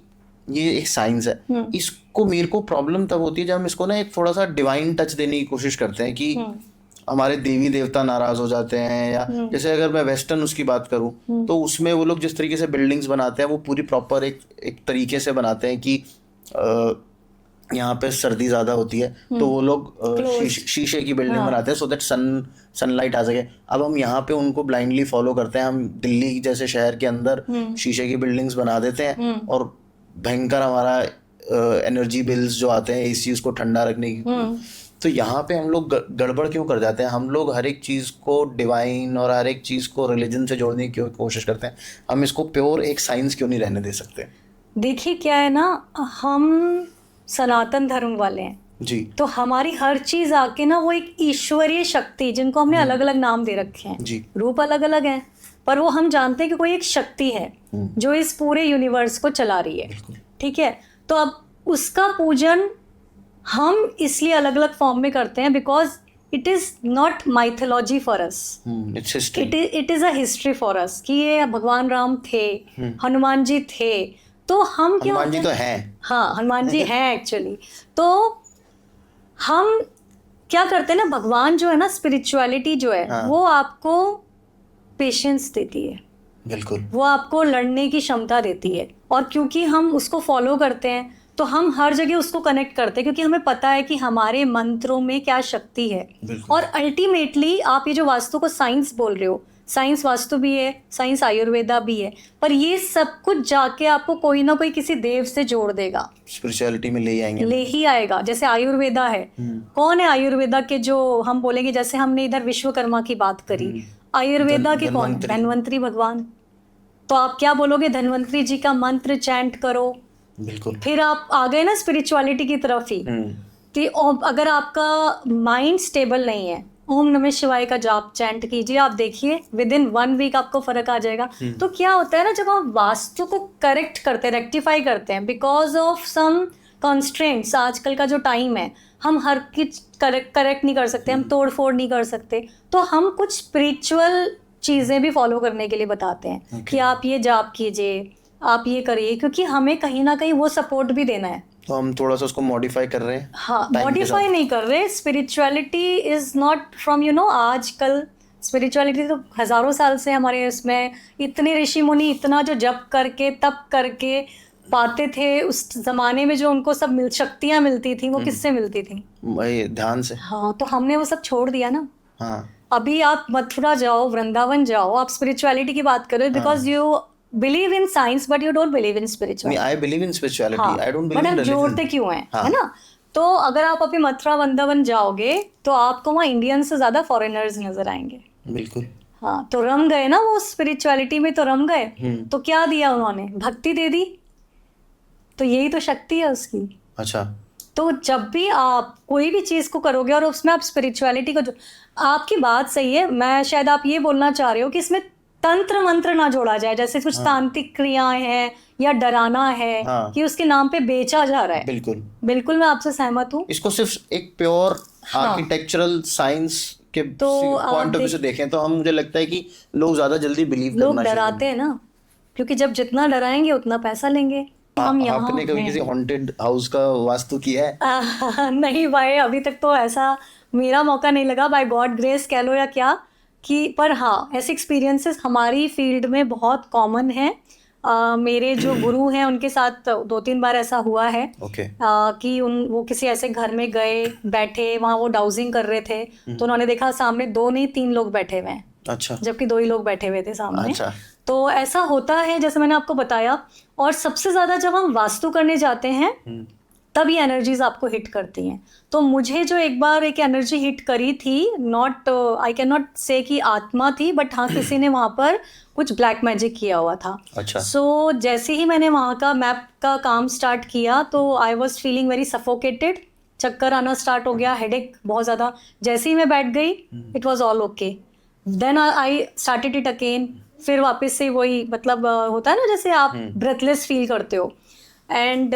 ये एक साइंस है। इसको मेरे को प्रॉब्लम तब होती है जब हम इसको ना एक थोड़ा सा डिवाइन टच देने की कोशिश करते हैं कि हमारे देवी देवता नाराज हो जाते हैं, या जैसे अगर मैं वेस्टर्न उसकी बात करूँ तो उसमें वो लोग जिस तरीके से बिल्डिंग्स बनाते हैं वो पूरी प्रॉपर एक तरीके से बनाते हैं कि यहाँ पे सर्दी ज़्यादा होती है तो वो लोग शीशे की बिल्डिंग बनाते हैं सो दैट सनलाइट आ सके। अब हम यहाँ पे उनको ब्लाइंडली फॉलो करते हैं, हम दिल्ली जैसे शहर के अंदर शीशे की बिल्डिंग्स बना देते हैं और भयंकर हमारा एनर्जी बिल्स जो आते हैं इस चीज़ को ठंडा रखने की। तो यहाँ पे हम लोग गड़बड़ क्यों कर जाते हैं? हम लोग हर एक चीज़ को डिवाइन और हर एक चीज़ को रिलीजन से जोड़ने की कोशिश करते हैं, हम इसको प्योर एक साइंस क्यों नहीं रहने दे सकते? देखिए क्या है ना, हम सनातन धर्म वाले हैं जी, तो हमारी हर चीज आके ना वो एक ईश्वरीय शक्ति, जिनको हमने अलग अलग नाम दे रखे हैं जी, रूप अलग अलग हैं, पर वो हम जानते हैं कि कोई एक शक्ति है जो इस पूरे यूनिवर्स को चला रही है, ठीक है। तो अब उसका पूजन हम इसलिए अलग अलग फॉर्म में करते हैं because it is not mythology for us, it is a history for us कि ये भगवान राम थे, हनुमान जी थे, तो हम क्या, हनुमान जी तो हैं, हाँ हनुमान जी हैं एक्चुअली। तो हम क्या करते हैं ना, भगवान जो है ना, स्पिरिचुअलिटी जो है वो आपको पेशेंस देती है, बिल्कुल, वो आपको लड़ने की क्षमता देती है, और क्योंकि हम उसको फॉलो करते हैं तो हम हर जगह उसको कनेक्ट करते हैं क्योंकि हमें पता है कि हमारे मंत्रों में क्या शक्ति है। और अल्टीमेटली आप ये जो वास्तु को साइंस बोल रहे हो, साइंस वास्तु भी है, साइंस आयुर्वेदा भी है, पर ये सब कुछ जाके आपको कोई ना कोई किसी देव से जोड़ देगा, स्पिरिचुअलिटी में ले ही आएगा। जैसे आयुर्वेदा है, कौन है आयुर्वेदा के जो हम बोलेंगे, जैसे हमने इधर विश्वकर्मा की बात करी, आयुर्वेदा के कौन? धन्वंतरी भगवान। तो आप क्या बोलोगे, धन्वंतरी जी का मंत्र चैंट करो, बिल्कुल, फिर आप आ गए ना स्पिरिचुअलिटी की तरफ ही। कि अगर आपका माइंड स्टेबल नहीं है, ओम नमः शिवाय का जाप चैंट कीजिए, आप देखिए विद इन 1 वीक आपको फर्क आ जाएगा। तो क्या होता है ना, जब आप वास्तु को करेक्ट करते हैं, रेक्टिफाई करते हैं, बिकॉज ऑफ सम कॉन्स्ट्रेंट्स, आजकल का जो टाइम है हम हर चीज करेक्ट नहीं कर सकते, हम तोड़ फोड़ नहीं कर सकते, तो हम कुछ स्पिरिचुअल चीज़ें भी फॉलो करने के लिए बताते हैं कि आप ये जाप कीजिए, आप ये करिए, क्योंकि हमें कहीं ना कहीं वो सपोर्ट भी देना है। तो हम थोड़ा सा उसको मॉडिफाई कर रहे हैं। हाँ, मॉडिफाई नहीं कर रहे। स्पिरिचुअलिटी इज नॉट फ्रॉम आजकल, स्पिरिचुअलिटी तो हजारों साल से हमारे इसमें, इतने ऋषि मुनि इतना जो जप करके तप करके पाते थे, उस जमाने में जो उनको सब शक्तियाँ मिलती थी वो किससे मिलती थी? ध्यान से। हाँ, तो हमने वो सब छोड़ दिया ना। हाँ, अभी आप मथुरा जाओ, वृंदावन जाओ, आप स्पिरिचुअलिटी की बात करो, because you believe in science but you don't believe in spirituality. I believe in spirituality, I don't believe in but religion. आप जोड़ते क्यों हैं, है ना? तो अगर आप अभी मथुरा वृंदावन जाओगे तो आपको वहाँ इंडियन से ज्यादा फॉरेनर्स नजर आएंगे। बिल्कुल। हाँ, तो रम गए ना वो स्पिरिचुअलिटी में, तो रम गए। तो क्या दिया उन्होंने? भक्ति दे दी। तो यही तो शक्ति है उसकी। अच्छा। तो जब भी आप कोई भी चीज को करोगे और उसमें आप स्पिरिचुअलिटी को आपकी बात सही है, मैं शायद आप ये बोलना चाह रहे हो कि इसमें तंत्र मंत्र ना जोड़ा जाए, जैसे कुछ तांत्रिक क्रियाएं हैं या डराना है कि उसके नाम पे बेचा जा रहा है। बिल्कुल बिल्कुल, मैं आपसे सहमत हूँ। इसको सिर्फ एक प्योर आर्किटेक्चरल साइंस के पॉइंट ऑफ व्यू से देखें तो हम, मुझे लगता है कि लोग ज्यादा जल्दी बिलीव करना, लोग डराते हैं ना, क्योंकि जब जितना डराएंगे उतना पैसा लेंगे। आपने कभी किसी हॉन्टेड हाउस का वास्तु किया है? नहीं भाई, अभी तक तो ऐसा मेरा मौका नहीं लगा, बाय गॉड ग्रेस कह लो या क्या, कि पर हाँ ऐसे एक्सपीरियंसेस हमारी फील्ड में बहुत कॉमन है। मेरे जो गुरु हैं उनके साथ 2-3 बार ऐसा हुआ है। कि वो किसी ऐसे घर में गए, बैठे, वहाँ वो डाउजिंग कर रहे थे, तो उन्होंने देखा सामने 2 नहीं 3 लोग बैठे हुए हैं। अच्छा। जबकि 2 ही लोग बैठे हुए थे सामने। अच्छा। तो ऐसा होता है, जैसे मैंने आपको बताया। और सबसे ज्यादा जब हम वास्तु करने जाते हैं तब ये एनर्जीज आपको हिट करती हैं। तो मुझे जो एक बार एक एनर्जी हिट करी थी, नॉट आई कैन नॉट से कि आत्मा थी, बट हाँ किसी ने वहाँ पर कुछ ब्लैक मैजिक किया हुआ था। अच्छा। सो जैसे ही मैंने वहाँ का मैप का काम स्टार्ट किया तो I was feeling very suffocated, चक्कर आना स्टार्ट हो गया, हेडेक बहुत ज़्यादा। जैसे ही मैं बैठ गई it was all okay. Then I started it again, फिर वापस से वही, मतलब होता है ना जैसे आप ब्रेथलेस फील करते हो। And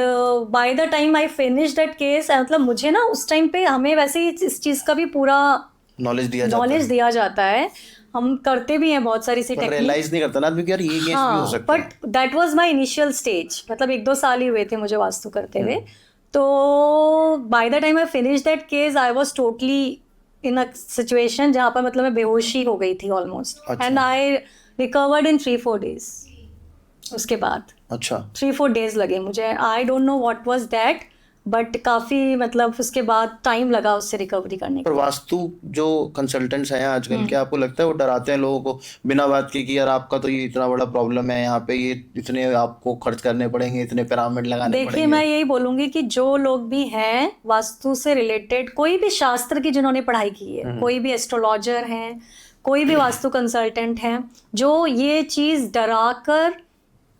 by the time I finish that case, मतलब मुझे ना उस टाइम पे, हमें वैसे ही इस चीज़ का भी पूरा नॉलेज दिया जाता है, हम करते भी हैं बहुत सारी सी टेक्निक, रियलाइज नहीं करता ना आदमी कि यार ये भी हो सकता है। But that was my initial stage, मतलब 1-2 साल ही हुए थे मुझे वास्तु करते हुए। तो by the time I finish that case I was totally in a situation जहाँ पर मतलब मैं बेहोशी हो गई थी almost, and I recovered in 3-4 days उसके बाद। अच्छा। 3-4 डेज लगे मुझे, I don't know what was that, but काफ़ी मतलब उसके बाद टाइम लगा उससे रिकवरी करने पर वास्तु जो कंसल्टेंट्स हैं आजकल, क्या आपको लगता है वो डराते हैं लोगों को बिना बात के कि यार आपका तो ये इतना बड़ा प्रॉब्लम है, यहाँ पे ये इतने आपको खर्च करने पड़ेंगे, इतने पिरामिड लगाने पड़ेंगे? देखिए, मैं यही बोलूँगी कि जो लोग भी हैं वास्तु से रिलेटेड, कोई भी शास्त्र की जिन्होंने पढ़ाई की है, कोई भी एस्ट्रोलॉजर हैं, कोई भी वास्तु कंसल्टेंट हैं, जो ये चीज़ डरा कर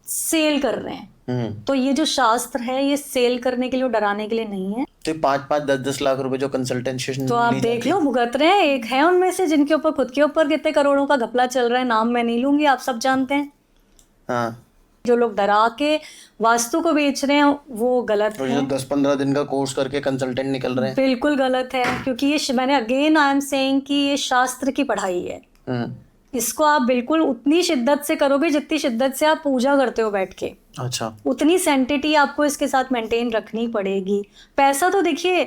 सेल कर रहे हैं, तो ये जो शास्त्र है ये सेल करने के लिए, डराने के लिए नहीं है। तो 5-5, 10-10 लाख रुपए जो कंसल्टेंशन तो आप देख लो, भुगत रहे हैं। एक है उनमें से जिनके ऊपर, खुद के ऊपर कितने करोड़ों का घपला चल रहा है, नाम मैं नहीं लूंगी, आप सब जानते हैं। हाँ। जो लोग डरा के वास्तु को बेच रहे हैं वो गलत है। जो 10-15 दिन का कोर्स करके कंसल्टेंट निकल रहे हैं, बिल्कुल गलत है, क्योंकि ये मैंने अगेन आई एम सेइंग कि ये शास्त्र की पढ़ाई है। इसको आप बिल्कुल उतनी शिद्दत से करोगे जितनी शिद्दत से आप पूजा करते हो बैठ के। अच्छा। उतनी सैंटिटी आपको इसके साथ मेंटेन रखनी पड़ेगी। पैसा तो देखिए,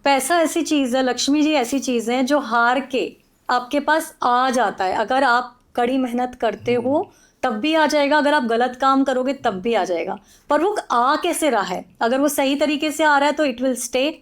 पैसा ऐसी चीज़ है, लक्ष्मी जी ऐसी चीज़ है जो हार के आपके पास आ जाता है। अगर आप कड़ी मेहनत करते हो तब भी आ जाएगा, अगर आप गलत काम करोगे तब भी आ जाएगा। पर वो आ कैसे रहा है, अगर वो सही तरीके से आ रहा है तो इट विल स्टे,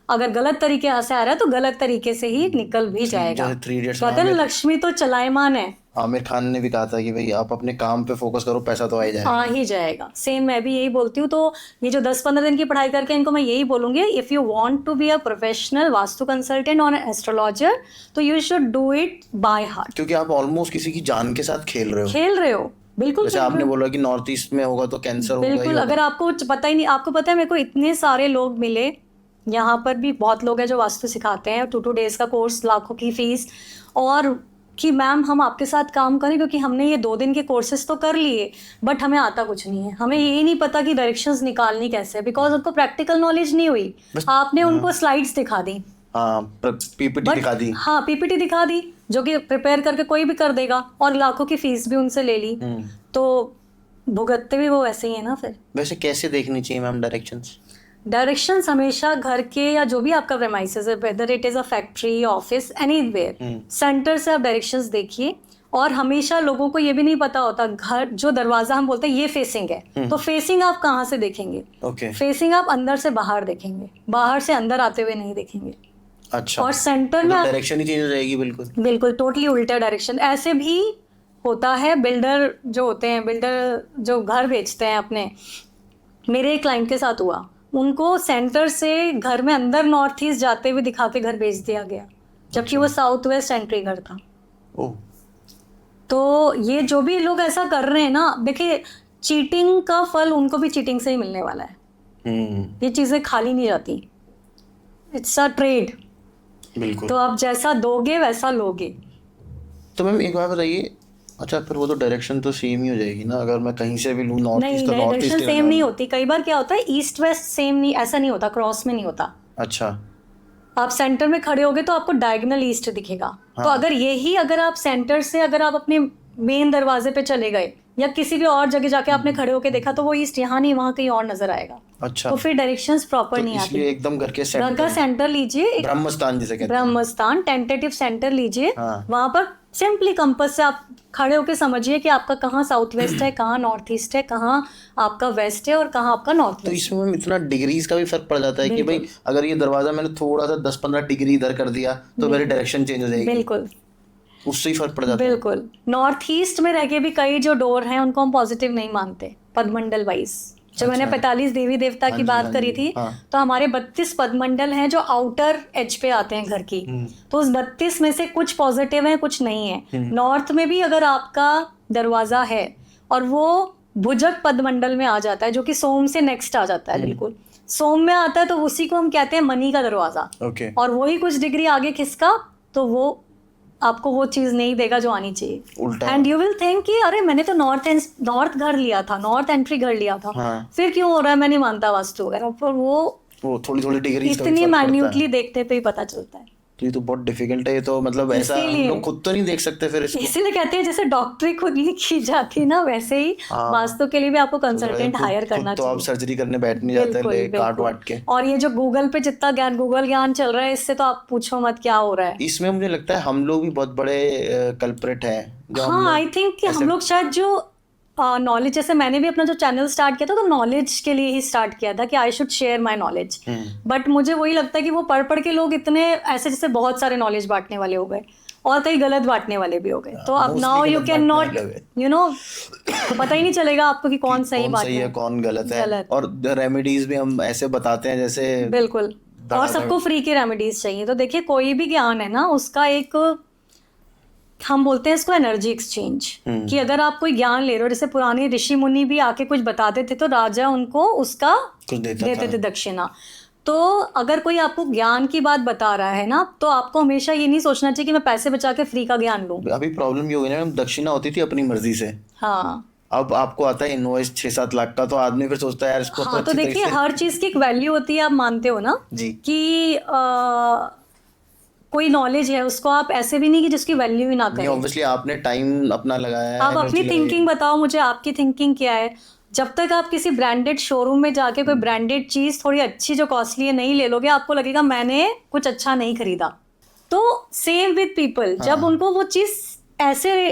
अगर गलत तरीके से आ रहा है तो गलत तरीके से ही निकल भी जाएगा। कहते हैं लक्ष्मी तो चलायमान है। आमिर खान ने भी कहा था कि भाई आप अपने काम पे फोकस करो, पैसा तो आ ही जाएगा। सेम मैं भी यही बोलती हूँ। तो ये जो 10-15 दिन की पढ़ाई करके इनको मैं यही बोलूँगी, if you want to be a professional vastu consultant और एस्ट्रोलॉजर तो you should do it by heart, क्योंकि आप ऑलमोस्ट किसी की जान के साथ खेल रहे हो। बिल्कुल। जैसे आपने बोला कि नॉर्थ ईस्ट में होगा तो कैंसर होगा। बिल्कुल। अगर आपको पता ही नहीं, आपको पता है मेरे को इतने सारे लोग मिले, यहाँ पर भी बहुत लोग हैं जो वास्तु सिखाते हैं, 2 डेज का कोर्स, लाखों की फीस, और कि मैम हम आपके साथ काम करें, क्योंकि हमने ये 2 दिन के कोर्सेज तो कर लिए बट हमें आता कुछ नहीं है, हमें ये नहीं पता कि डायरेक्शंस निकालनी कैसे है, बिकॉज उनको प्रैक्टिकल नॉलेज नहीं हुई। आपने उनको स्लाइड्स दिखा दी, पीपीटी दिखा दी। हाँ, पीपीटी दिखा दी, जो कि प्रिपेयर करके कोई भी कर देगा, और लाखों की फीस भी उनसे ले ली, तो भुगतते भी वो ऐसे ही है ना। फिर वैसे कैसे देखनी चाहिए मैम डायरेक्शंस? हमेशा घर के या जो भी आपका प्रेमाइसेस है, whether it is a factory, office, anywhere, centre से आप डायरेक्शंस देखिए। और हमेशा लोगों को ये भी नहीं पता होता, घर जो दरवाजा हम बोलते हैं ये फेसिंग है, तो फेसिंग आप कहाँ से देखेंगे? फेसिंग आप अंदर से बाहर देखेंगे, बाहर से अंदर आते हुए नहीं देखेंगे। अच्छा, और सेंटर में डायरेक्शन ही चेंज हो जाएगी बिल्कुल। बिल्कुल टोटली उल्टा डायरेक्शन। ऐसे भी होता है, बिल्डर जो होते हैं, बिल्डर जो घर बेचते हैं अपने, मेरे एक क्लाइंट के साथ हुआ, उनको सेंटर से घर में अंदर नॉर्थ ईस्ट जाते हुए दिखा के घर बेच दिया गया, जबकि वो साउथ वेस्ट एंट्री घर था। ओह, तो ये जो भी लोग ऐसा कर रहे हैं ना, देखिए चीटिंग का फल उनको भी चीटिंग से ही मिलने वाला है। ये चीज़ें खाली नहीं जाती, इट्स अ ट्रेड। बिल्कुल। तो आप जैसा दोगे वैसा लोगे। तो मैम एक बात बताइए, अच्छा फिर वो तो डायरेक्शन तो सेम ही हो जाएगी ना, अगर मैं कहीं से भी लूँ नॉर्थ नहीं, ईस्ट तो नॉर्थ डायरेक्शन ईस्ट सेम नहीं होती। कई बार क्या होता है, ईस्ट वेस्ट सेम नहीं, ऐसा नहीं होता, क्रॉस में नहीं होता। अच्छा, आप सेंटर में खड़े होगे तो आपको डायगोनल ईस्ट दिखेगा। हाँ। तो अगर आप सेंटर से अगर आप अपने मेन दरवाजे पे चले गए या किसी भी और जगह जाके आपने खड़े होके देखा, तो वो ईस्ट यहाँ नहीं वहाँ कहीं और नजर आएगा। अच्छा, तो फिर डायरेक्शंस प्रॉपर तो नहीं आती। इसलिए एकदम घर के घर का सेंटर लीजिए, ब्रह्मस्थान जिसे कहते हैं, ब्रह्मस्थान टेंटेटिव सेंटर लीजिए। हाँ। वहां पर सिंपली कंपास से आप खड़े होके समझिए कि आपका कहाँ साउथ वेस्ट है, कहाँ नॉर्थ ईस्ट है, कहाँ आपका वेस्ट है और कहाँ आपका नॉर्थ तो वेस्ट। इसमें मैम इतना डिग्रीज का भी फर्क पड़ जाता है कि भाई अगर ये दरवाजा मैंने थोड़ा सा 10-15 डिग्री इधर कर दिया तो मेरी डायरेक्शन चेंज हो जाएगी, बिल्कुल उससे ही फर्क पड़ जाता है। बिल्कुल। नॉर्थ ईस्ट में रह के भी कई जो डोर हैं उनको हम पॉजिटिव नहीं मानते पदमंडल वाइज। जो मैंने 45 देवी देवता की बात करी थी, तो हमारे 32 पदमंडल हैं जो आउटर एज पे आते हैं घर की। तो उस 32 में से कुछ पॉजिटिव है, कुछ नहीं है। नॉर्थ में भी अगर आपका दरवाजा है और वो भुजक पदमंडल में आ जाता है, जो कि सोम से नेक्स्ट आ जाता है, बिल्कुल सोम में आता है, तो उसी को हम कहते हैं मनी का दरवाजा। और वही कुछ डिग्री आगे खिसका तो वो आपको वो चीज नहीं देगा जो आनी चाहिए। एंड यू विल थिंक कि अरे मैंने तो नॉर्थ घर लिया था, नॉर्थ एंट्री घर लिया था, फिर क्यों हो रहा है, मैं नहीं मानता वास्तु वगैरह। पर वो थोड़ी थोड़ी डिग्री इतनी माइन्यूटली देखते पे ही पता चलता है। तो ये तो बहुत डिफिकल्ट है, ये तो मतलब ऐसा हम लोग खुद तो नहीं देख सकते फिर इसको। इसीलिए कहते हैं जैसे डॉक्टरी खुद नहीं की जाती ना, वैसे ही वास्तु के लिए भी आपको कंसल्टेंट हायर करना चाहिए। तो आप सर्जरी करने बैठ नहीं जाते ले काट वाट के। और ये जो गूगल पे जितना गूगल ज्ञान चल रहा है, इससे तो आप पूछो मत क्या हो रहा है। इसमें मुझे लगता है हम लोग भी बहुत बड़े कल्प्रिट हैं। हाँ, आई थिंक कि हम लोग शायद जो नॉलेज, जैसे मैंने भी अपना जो चैनल स्टार्ट किया था तो नॉलेज के लिए ही स्टार्ट किया था कि I should share my knowledge. But मुझे वही लगता है कि वो पढ़ पढ़ के लोग इतने ऐसे जैसे बहुत सारे नॉलेज बांटने वाले हो गए और कई गलत बांटने वाले भी हो गए। तो अब नाउ यू कैन नॉट पता ही नहीं चलेगा आपको कि कौन सही बात है, कौन गलत है। और रेमेडीज भी हम ऐसे बताते हैं जैसे, बिल्कुल, और सबको फ्री की रेमेडीज चाहिए। तो देखिए कोई भी ज्ञान है ना, उसका एक हम बोलते हैं इसको एनर्जी एक्सचेंज, कि अगर आप कोई ज्ञान ले रहे हो, जैसे पुराने ऋषि मुनि भी आके कुछ बताते थे तो राजा उनको उसका कुछ देते थे दक्षिणा। तो अगर कोई आपको ज्ञान की बात बता रहा है ना, तो आपको हमेशा ये नहीं सोचना चाहिए कि मैं पैसे बचा के फ्री का ज्ञान लूं। अभी प्रॉब्लम ये हो गई ना, दक्षिणा होती थी अपनी मर्जी से, हाँ, अब आपको आता है इनवॉइस 6-7 लाख का, तो आदमी फिर सोचता है यार इसको। हाँ, तो देखिए हर चीज की एक वैल्यू होती है, आप मानते हो ना जी, कि कोई नॉलेज है उसको आप ऐसे भी नहीं कि जिसकी वैल्यू ही ना करें। ऑब्वियसली आपने टाइम अपना लगाया है, आप अपनी थिंकिंग बताओ मुझे, आपकी थिंकिंग क्या है। जब तक आप किसी ब्रांडेड शोरूम में जाके कोई ब्रांडेड चीज थोड़ी अच्छी जो कॉस्टली है नहीं ले लोगे, आपको लगेगा मैंने कुछ अच्छा नहीं खरीदा। तो सेम विद पीपल, जब उनको वो चीज ऐसे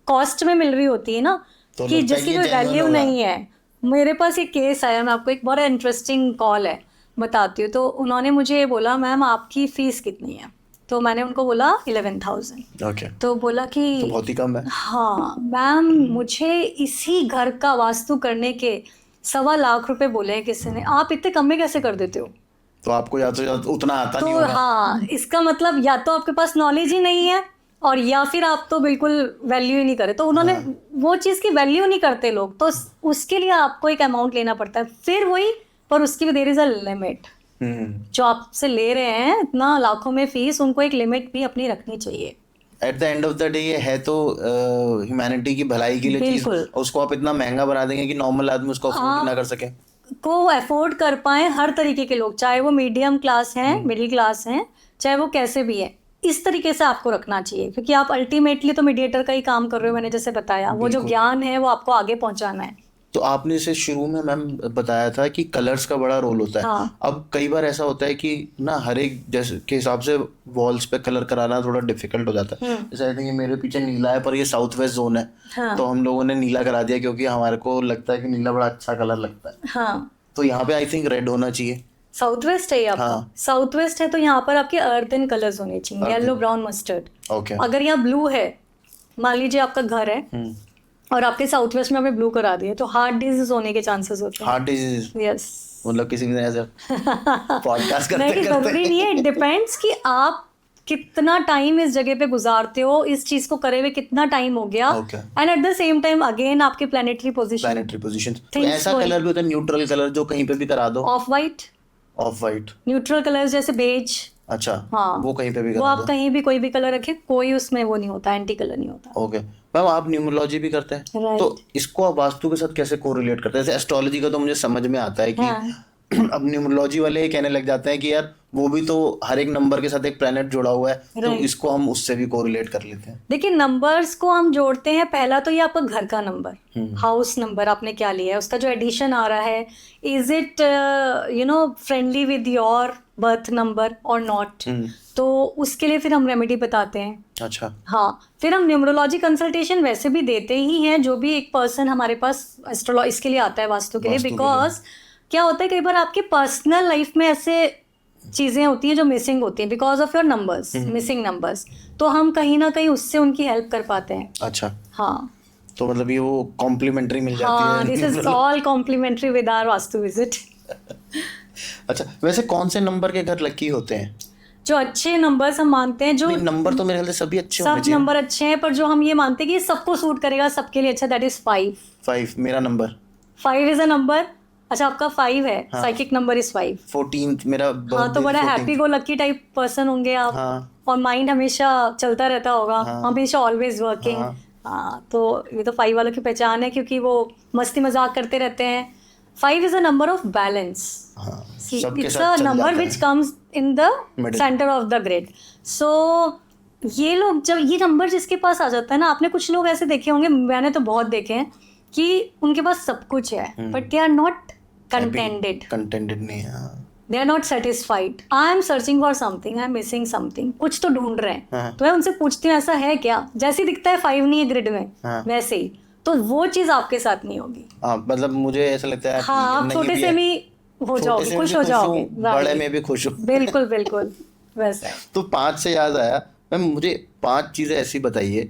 कॉस्ट में मिल रही होती है ना, तो कि जिसकी कोई वैल्यू नहीं है। मेरे पास एक केस आया, मैं आपको एक बड़ा इंटरेस्टिंग कॉल है बताती हूँ। तो उन्होंने मुझे बोला मैम आपकी फीस कितनी है, तो मैंने उनको बोला 11,000। okay. तो बोला कि तो बहुत ही कम है। हाँ मैम, मुझे इसी घर का वास्तु करने के 1.25 लाख रुपए बोले हैं किसी ने, आप इतने कम में कैसे कर देते हो। तो आपको या तो उतना आता नहीं होगा। हाँ, इसका मतलब या तो आपके पास नॉलेज ही नहीं है और या फिर आप तो बिल्कुल वैल्यू ही नहीं करे। तो उन्होंने वो चीज़ की वैल्यू नहीं करते लोग, तो उसके लिए आपको एक अमाउंट लेना पड़ता है। फिर वही, पर उसकी भी देयर इज अ लिमिट। जो आपसे ले रहे हैं इतना लाखों में फीस, उनको एक लिमिट भी अपनी रखनी चाहिए। At the end of the day ये है तो ह्यूमैनिटी की भलाई के लिए चीज, उसको आप इतना महंगा बना देंगे कि नॉर्मल आदमी उसको अफोर्ड ना कर सके। को अफोर्ड कर पाए हर तरीके के लोग, चाहे वो मीडियम क्लास हैं, मिडिल क्लास हैं, चाहे वो कैसे भी है, इस तरीके से आपको रखना चाहिए। क्योंकि आप अल्टीमेटली तो मीडिएटर का ही काम कर रहे हो। मैंने जैसे बताया, वो जो ज्ञान है वो आपको आगे पहुंचाना है। तो आपने इसे शुरू में मैम बताया था कि कलर्स का बड़ा रोल होता है। हाँ। अब कई बार ऐसा होता है कि ना हर एक जैसे के हिसाब से वॉल्स पे कलर कराना थोड़ा डिफिकल्ट हो जाता है। जैसे आई थिंक मेरे पीछे नीला है पर ये साउथ वेस्ट जोन है। हाँ। तो हम लोगों ने नीला करा दिया क्योंकि हमारे को लगता है कि नीला बड़ा अच्छा कलर लगता है। हाँ। तो यहाँ पे आई थिंक रेड होना चाहिए। साउथ वेस्ट है ये आपका? हाँ। साउथ वेस्ट है तो यहाँ पर आपके अर्थन कलर्स होने चाहिए, येलो, ब्राउन, मस्टर्ड। ओके। अगर यहाँ ब्लू है, मान लीजिए आपका घर है और आपके साउथ वेस्ट में आपने ब्लू करा दिए, तो हार्ट डिजीज होने के चांसेस होते हैं। Heart disease? यस। मतलब किसी ने ऐसा पॉडकास्ट करते नहीं, करते जरूरी नहीं है, इट डिपेंड्स कि आप कितना टाइम इस जगह पे गुजारते हो, इस चीज को करे हुए कितना टाइम हो गया, and at the same time again आपके प्लानिटरी पोजीशन। तो ऐसा कलर भी होता है न्यूट्रल कलर जो कहीं पे भी करा दो? Of white. Of white neutral colours जैसे बेज। अच्छा। हाँ, वो कहीं पे भी वो करा आप दो? कहीं भी कोई भी कलर रखे, कोई उसमें वो नहीं होता, एंटी कलर नहीं होता। ओके मैम, आप न्यूमरोलॉजी भी करते हैं? Right. तो इसको आप वास्तु के साथ कैसे कोरिलेट करते हैं? जैसे एस्ट्रोलॉजी का तो मुझे समझ में आता है कि हाँ। अब न्यूमरोलॉजी वाले ये कहने लग जाते हैं कि यार वो भी तो हर एक नंबर के साथ एक प्लैनेट जुड़ा हुआ है, तो Right. इसको हम उससे भी कोरिलेट कर लेते हैं। देखिए, नंबर्स को हम जोड़ते हैं, पहला तो ये आपका घर का नंबर, हाउस नंबर आपने क्या लिया है, उसका जो एडिशन आ रहा है, is it friendly with your birth number और नॉट, तो उसके लिए फिर हम रेमेडी बताते हैं। अच्छा। हाँ, फिर हम न्यूमरोलॉजी कंसल्टेशन वैसे भी देते ही हैं, जो भी एक पर्सन हमारे पास एस्ट्रोलॉजी इसके लिए आता है, वास्तु के लिए, बिकॉज क्या होता है कई बार आपकी पर्सनल लाइफ में ऐसे चीज़ें होती हैं जो मिसिंग होती हैं because of your numbers, missing numbers, तो हम कहीं ना कहीं उससे उनकी हेल्प कर पाते हैं। अच्छा। हाँ, तो मतलब ये वो कॉम्प्लीमेंट्री मिल जाती हाँ, है? This is all complimentary with our vastu visit. अच्छा, वैसे कौन से नंबर के घर लकी होते हैं? जो अच्छे नंबर्स हम मानते हैं, जो नंबर तो मेरे ख्याल से सभी अच्छे होने सब चाहिए। नंबर अच्छे हैं, पर जो हम ये मानते हैं कि ये सबको सूट करेगा, सबके लिए अच्छा, दैट इज 5। 5 मेरा नंबर। 5 is a number. अच्छा, आपका 5 है, साइकिक नंबर इज 5। 14th मेरा बर्थडे। हाँ, तो बड़ा happy go lucky type person होंगे आप। हाँ। और माइंड हमेशा चलता रहता होगा। हाँ। हमेशा ऑलवेज वर्किंग। हाँ, तो ये तो 5 वालों की पहचान है, क्योंकि वो मस्ती मजाक करते रहते हैं। 5 is a number of balance. It's a number which comes in the centre of the grid. So ये लोग, जब ये नंबर जिसके पास आ जाता है ना, आपने कुछ लोग ऐसे देखे होंगे, मैंने तो बहुत देखे हैं, कि उनके पास सब कुछ है but they are not contented नहीं है। They are not satisfied. I am searching for something, I am missing something, कुछ तो ढूंढ रहे हैं। तो मैं उनसे पूछती हूँ ऐसा है क्या, जैसे दिखता है 5 नहीं है ग्रिड में, वैसे ही, तो वो चीज आपके साथ नहीं होगी। मतलब मुझे ऐसा लगता है हाँ, आप छोटे से भी हो जाओगे, खुश हो जाओगे, बड़े में भी खुश हूँ। बिल्कुल बिल्कुल वैसा है। तो 5 से याद आया, मैम मुझे 5 चीजें ऐसी बताइए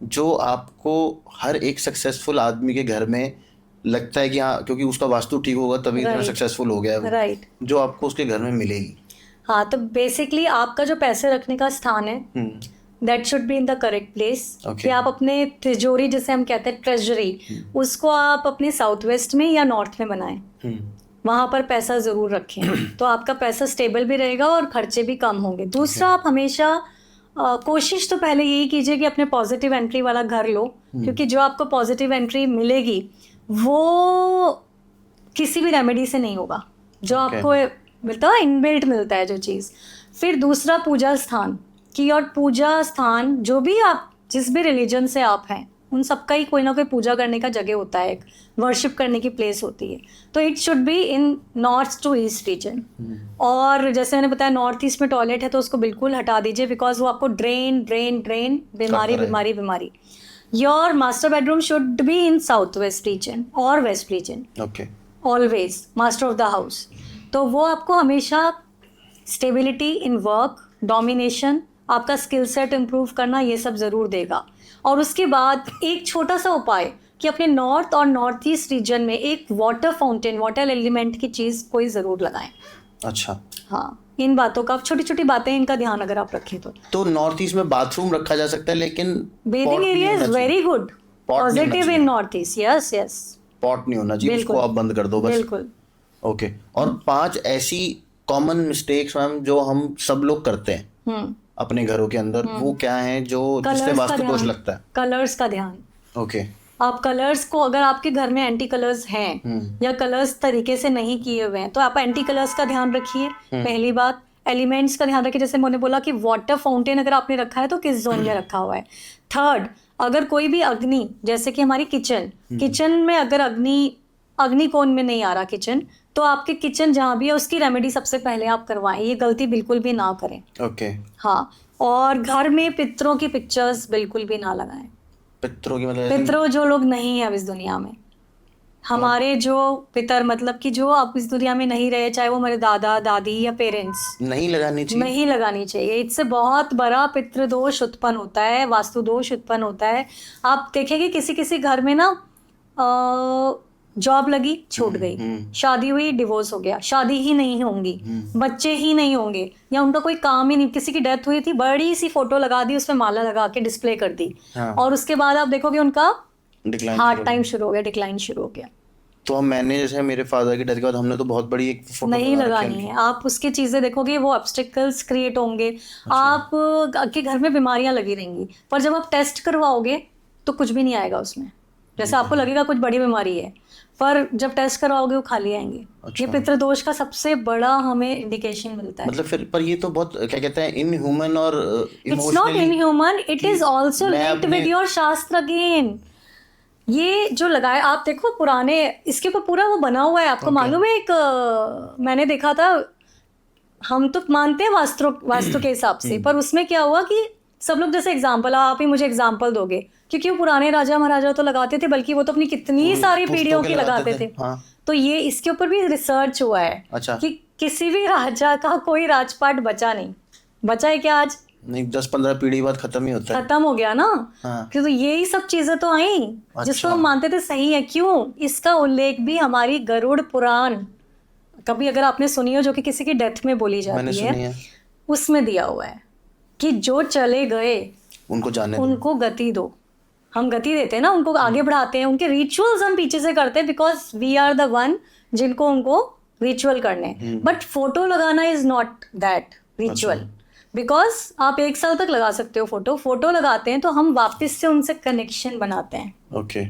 जो आपको हर एक सक्सेसफुल आदमी के घर में लगता है कि हाँ, क्योंकि उसका वास्तु ठीक होगा तभी इतना सक्सेसफुल हो गया है, राइट, जो आपको उसके घर में मिलेगी। हाँ, तो बेसिकली आपका जो पैसे रखने का स्थान है, that should be in the correct place. कि आप अपने तिजोरी, जिसे हम कहते हैं ट्रेजरी, उसको आप अपने साउथ वेस्ट में या नॉर्थ में बनाएं, वहाँ पर पैसा ज़रूर रखें, तो आपका पैसा स्टेबल भी रहेगा और खर्चे भी कम होंगे। दूसरा, आप हमेशा कोशिश तो पहले यही कीजिए कि अपने पॉजिटिव एंट्री वाला घर लो, क्योंकि जो आपको पॉजिटिव एंट्री मिलेगी वो किसी भी रेमेडी से नहीं होगा, जो आपको मिलता है, इनबिल्ट मिलता है जो चीज़। फिर दूसरा, पूजा स्थान की, और पूजा स्थान जो भी आप, जिस भी रिलीजन से आप हैं, उन सबका ही कोई ना कोई पूजा करने का जगह होता है, एक वर्शिप करने की प्लेस होती है, तो it should be in north to east region. और जैसे मैंने बताया, नॉर्थ ईस्ट में टॉयलेट है तो उसको बिल्कुल हटा दीजिए, बिकॉज वो आपको ड्रेन, बीमारी। Your master bedroom should be in south west region और west region, always master of the house. तो वो आपको हमेशा स्टेबिलिटी इन वर्क, डोमिनेशन, आपका स्किल सेट इम्प्रूव करना, ये सब ज़रूर देगा। और उसके बाद एक छोटा सा उपाय कि अपने नॉर्थ और नॉर्थ ईस्ट रीजन में एक वाटर फाउंटेन, वाटर एलिमेंट की चीज़ कोई ज़रूर लगाएं। अच्छा। हाँ, इन बातों का, छोटी छोटी बातें, इनका ध्यान अगर आप रखें तो नॉर्थ ईस्ट में बाथरूम रखा जा सकता है, लेकिन bathing area is very good, positive in north east. Yes, pot नहीं होना चाहिए, उसको आप बंद कर दो बस। बिल्कुल। ओके। और 5 ऐसी कॉमन मिस्टेक्स मैम जो हम सब लोग करते हैं अपने घरों के अंदर, वो क्या है जो जिससे वास्तु दोष लगता है? कलर्स का ध्यान। ओके। आप कलर्स को, अगर आपके घर में एंटी कलर्स हैं या कलर्स तरीके से नहीं किए हुए हैं, तो आप एंटी कलर्स का ध्यान रखिए। पहली बात, एलिमेंट्स का ध्यान रखिए, जैसे मैंने बोला कि वाटर फाउंटेन अगर आपने रखा है तो किस जोन में रखा हुआ है। थर्ड, अगर कोई भी अग्नि, जैसे कि हमारी किचन में अगर अग्नि कोण में नहीं आ रहा किचन, तो आपके किचन जहाँ भी है उसकी रेमेडी सबसे पहले आप करवाएं, ये गलती बिल्कुल भी ना करें। ओके। हाँ, और घर में पितरों की पिक्चर्स बिल्कुल भी ना लगाएं। पितरों की मतलब? पितरों जो लोग नहीं है अब इस दुनिया में, हमारे जो पितर, मतलब कि जो अब इस दुनिया में नहीं रहे, चाहे वो हमारे दादा दादी या पेरेंट्स, नहीं लगानी चाहिए। नहीं लगानी चाहिए। इससे बहुत बड़ा पितृदोष उत्पन्न होता है, वास्तु दोष उत्पन्न होता है। आप देखेंगे किसी किसी घर में ना जॉब लगी छूट गई, शादी हुई डिवोर्स हो गया, शादी ही नहीं होंगी, बच्चे ही नहीं होंगे, या उनका कोई काम ही नहीं, किसी की डेथ हुई थी, बड़ी सी फोटो लगा दी, उसमें माला लगा के डिस्प्ले कर दी, और उसके बाद आप देखोगे उनका हार्ड टाइम शुरू हो गया, डिक्लाइन शुरू हो गया। तो हम मैंने जैसे मेरे फादर की डेथ के बाद हमने तो बहुत बड़ी एक फोटो नहीं लगानी है। आप उसकी चीजें देखोगे वो ऑब्स्टिकल्स क्रिएट होंगे, आप के घर में बीमारियां लगी रहेंगी, पर जब आप टेस्ट करवाओगे तो कुछ भी नहीं आएगा उसमें। जैसे आपको लगेगा कुछ बड़ी बीमारी है, पर जब टेस्ट करवाओगे वो खाली आएंगे। ये पितृदोष का सबसे बड़ा हमें इंडिकेशन मिलता है। मतलब फिर पर ये तो बहुत क्या कहते हैं इनह्यूमन और it's not inhuman, it is also linked with your शास्त्र अगेन। ये जो लगाए आप देखो पुराने, इसके ऊपर पूरा वो बना हुआ है, आपको मालूम है। एक मैंने देखा था, हम तो मानते हैं वास्तु के हिसाब से, पर उसमें क्या हुआ कि सब लोग जैसे एग्जाम्पल, आप ही मुझे एग्जाम्पल दोगे, क्योंकि वो पुराने राजा महाराजा तो लगाते थे, बल्कि वो तो अपनी कितनी सारी पीढ़ियों की लगाते थे। तो ये इसके ऊपर भी रिसर्च हुआ है कि किसी भी राजा का कोई राजपाट बचा नहीं, बचा है क्या आज? नहीं, 10-15 पीढ़ी बाद खत्म ही होता है, खत्म हो गया ना। तो यही सब चीजें तो आई जिसको हम मानते थे सही है। क्यों? इसका उल्लेख भी हमारी गरुड़ पुराण, कभी अगर आपने सुनी हो, जो कि किसी की डेथ में बोली जाती है, उसमें दिया हुआ है कि जो चले गए उनको जाने दो, उनको गति दो। हम गति देते हैं ना, उनको आगे बढ़ाते हैं, उनके रिचुअल्स हम पीछे से करते हैं, because we are the one जिनको उनको रिचुअल करने। बट फोटो लगाना is not that ritual, because आप 1 साल तक लगा सकते हो फोटो लगाते हैं तो हम वापस से उनसे कनेक्शन बनाते हैं। ओके।